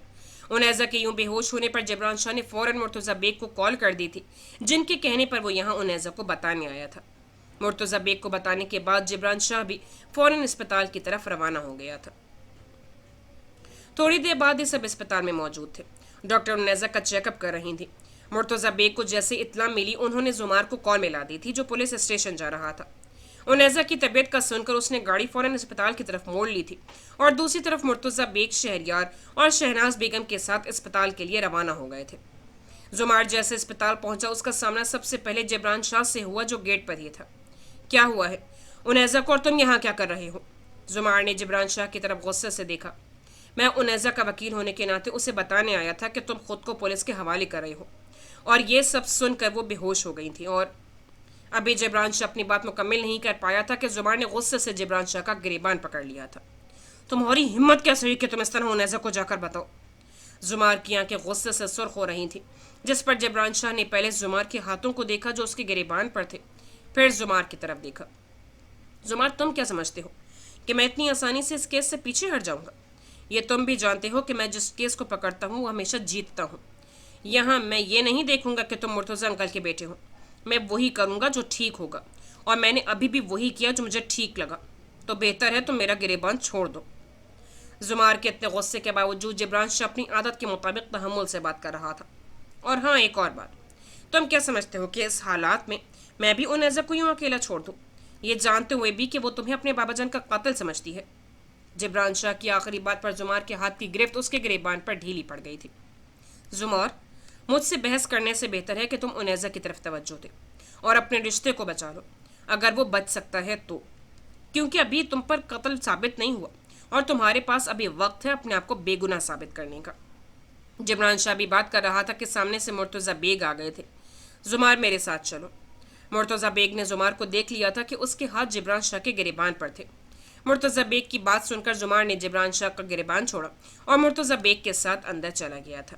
उनैज़ा के यूं बेहोश होने पर जिब्रान शाह ने फ़ौरन मुर्तज़ा बेग को कॉल कर दी थी, जिनके कहने पर वो यहाँ उनैज़ा को बताने आया था। मुर्तज़ा बेग को बताने के बाद जिब्रान शाह भी फ़ौरन अस्पताल की तरफ रवाना हो गया था। थोड़ी देर बाद ये सब अस्पताल में मौजूद थे। डॉक्टर उनैज़ा का चेकअप कर रही थी। मुर्तज़ा बेग को जैसे इत्तला मिली, उन्होंने जुमार को कॉल मिला दी थी, जो पुलिस स्टेशन जा रहा था। उनैज़ा की तबीयत का सुनकर उसने गाड़ी फ़ौरन अस्पताल की तरफ मोड़ ली थी और दूसरी तरफ मुर्तज़ा बेग शहरयार और शहनाज बेगम के साथ अस्पताल के लिए रवाना हो गए थे। जुमार जैसे अस्पताल पहुंचा, उसका सामना सबसे पहले जिब्रान शाह से हुआ, जो गेट पर ही था। क्या हुआ है उनैज़ा को, और तुम यहाँ क्या कर रहे हो? जुमार ने जिब्रान शाह की तरफ गुस्से से देखा। मैं उनैज़ा का वकील होने के नाते उसे बताने आया था कि तुम खुद को पुलिस के हवाले कर रहे हो, और ये सब सुनकर वो बेहोश हो गई थी। और अभी जिब्रान शाह अपनी बात मुकम्मल नहीं कर पाया था कि जुमार ने गुस्से से जिब्रान शाह का गिरेबान पकड़ लिया था। तुम्हारी हिम्मत कैसे हुई कि तुम इस तरह उनैज़ा को जाकर बताओ? जुमार की आंखें गुस्से से सुर्ख हो रही थी, जिस पर जिब्रान शाह ने पहले जुमार के हाथों को देखा जो उसके गिरेबान पर थे, फिर जुमार की तरफ देखा। जुमार, तुम क्या समझते हो कि मैं इतनी आसानी से इस केस से पीछे हट जाऊंगा? ये तुम भी जानते हो कि मैं जिस केस को पकड़ता हूँ वो हमेशा जीतता हूँ। यहाँ मैं ये नहीं देखूंगा कि तुम मुर्तज़ा अंकल के बेटे हो। मैं वही करूँगा जो ठीक होगा, और मैंने अभी भी वही किया जो मुझे ठीक लगा। तो बेहतर है तुम मेरा गिरेबान छोड़ दो। जुमार के इतने गुस्से के बावजूद जिब्रान शाह अपनी आदत के मुताबिक तहम्मुल से बात कर रहा था। और हाँ, एक और बात, तुम क्या समझते हो कि इस हालात में मैं भी उनैज़ा को यूँ अकेला छोड़ दूँ, ये जानते हुए भी कि वो तुम्हें अपने बाबाजान का कातिल समझती है? जिब्रान शाह की आखिरी बात पर जुमार के हाथ की गिरफ्त उसके गिरेबान पर ढीली पड़ गई थी। जुमार, मुझसे बहस करने से बेहतर है कि तुम उनैज़ा की तरफ तवज्जो दे और अपने रिश्ते को बचा लो, अगर वो बच सकता है तो। کیونکہ ابھی تم پر قتل ثابت نہیں ہوا اور تمہارے پاس ابھی وقت ہے اپنے آپ کو بے گناہ ثابت کرنے کا۔ جبران شاہ بھی بات کر رہا تھا کہ سامنے سے مرتضی بیگ آ گئے تھے۔ زمار میرے ساتھ چلو۔ مرتضی بیگ نے زمار کو دیکھ لیا تھا کہ اس کے ہاتھ جبران شاہ کے گریبان پر تھے۔ مرتضی بیگ کی بات سن کر زمار نے جبران شاہ کا گریبان چھوڑا اور مرتضی بیگ کے ساتھ اندر چلا گیا تھا۔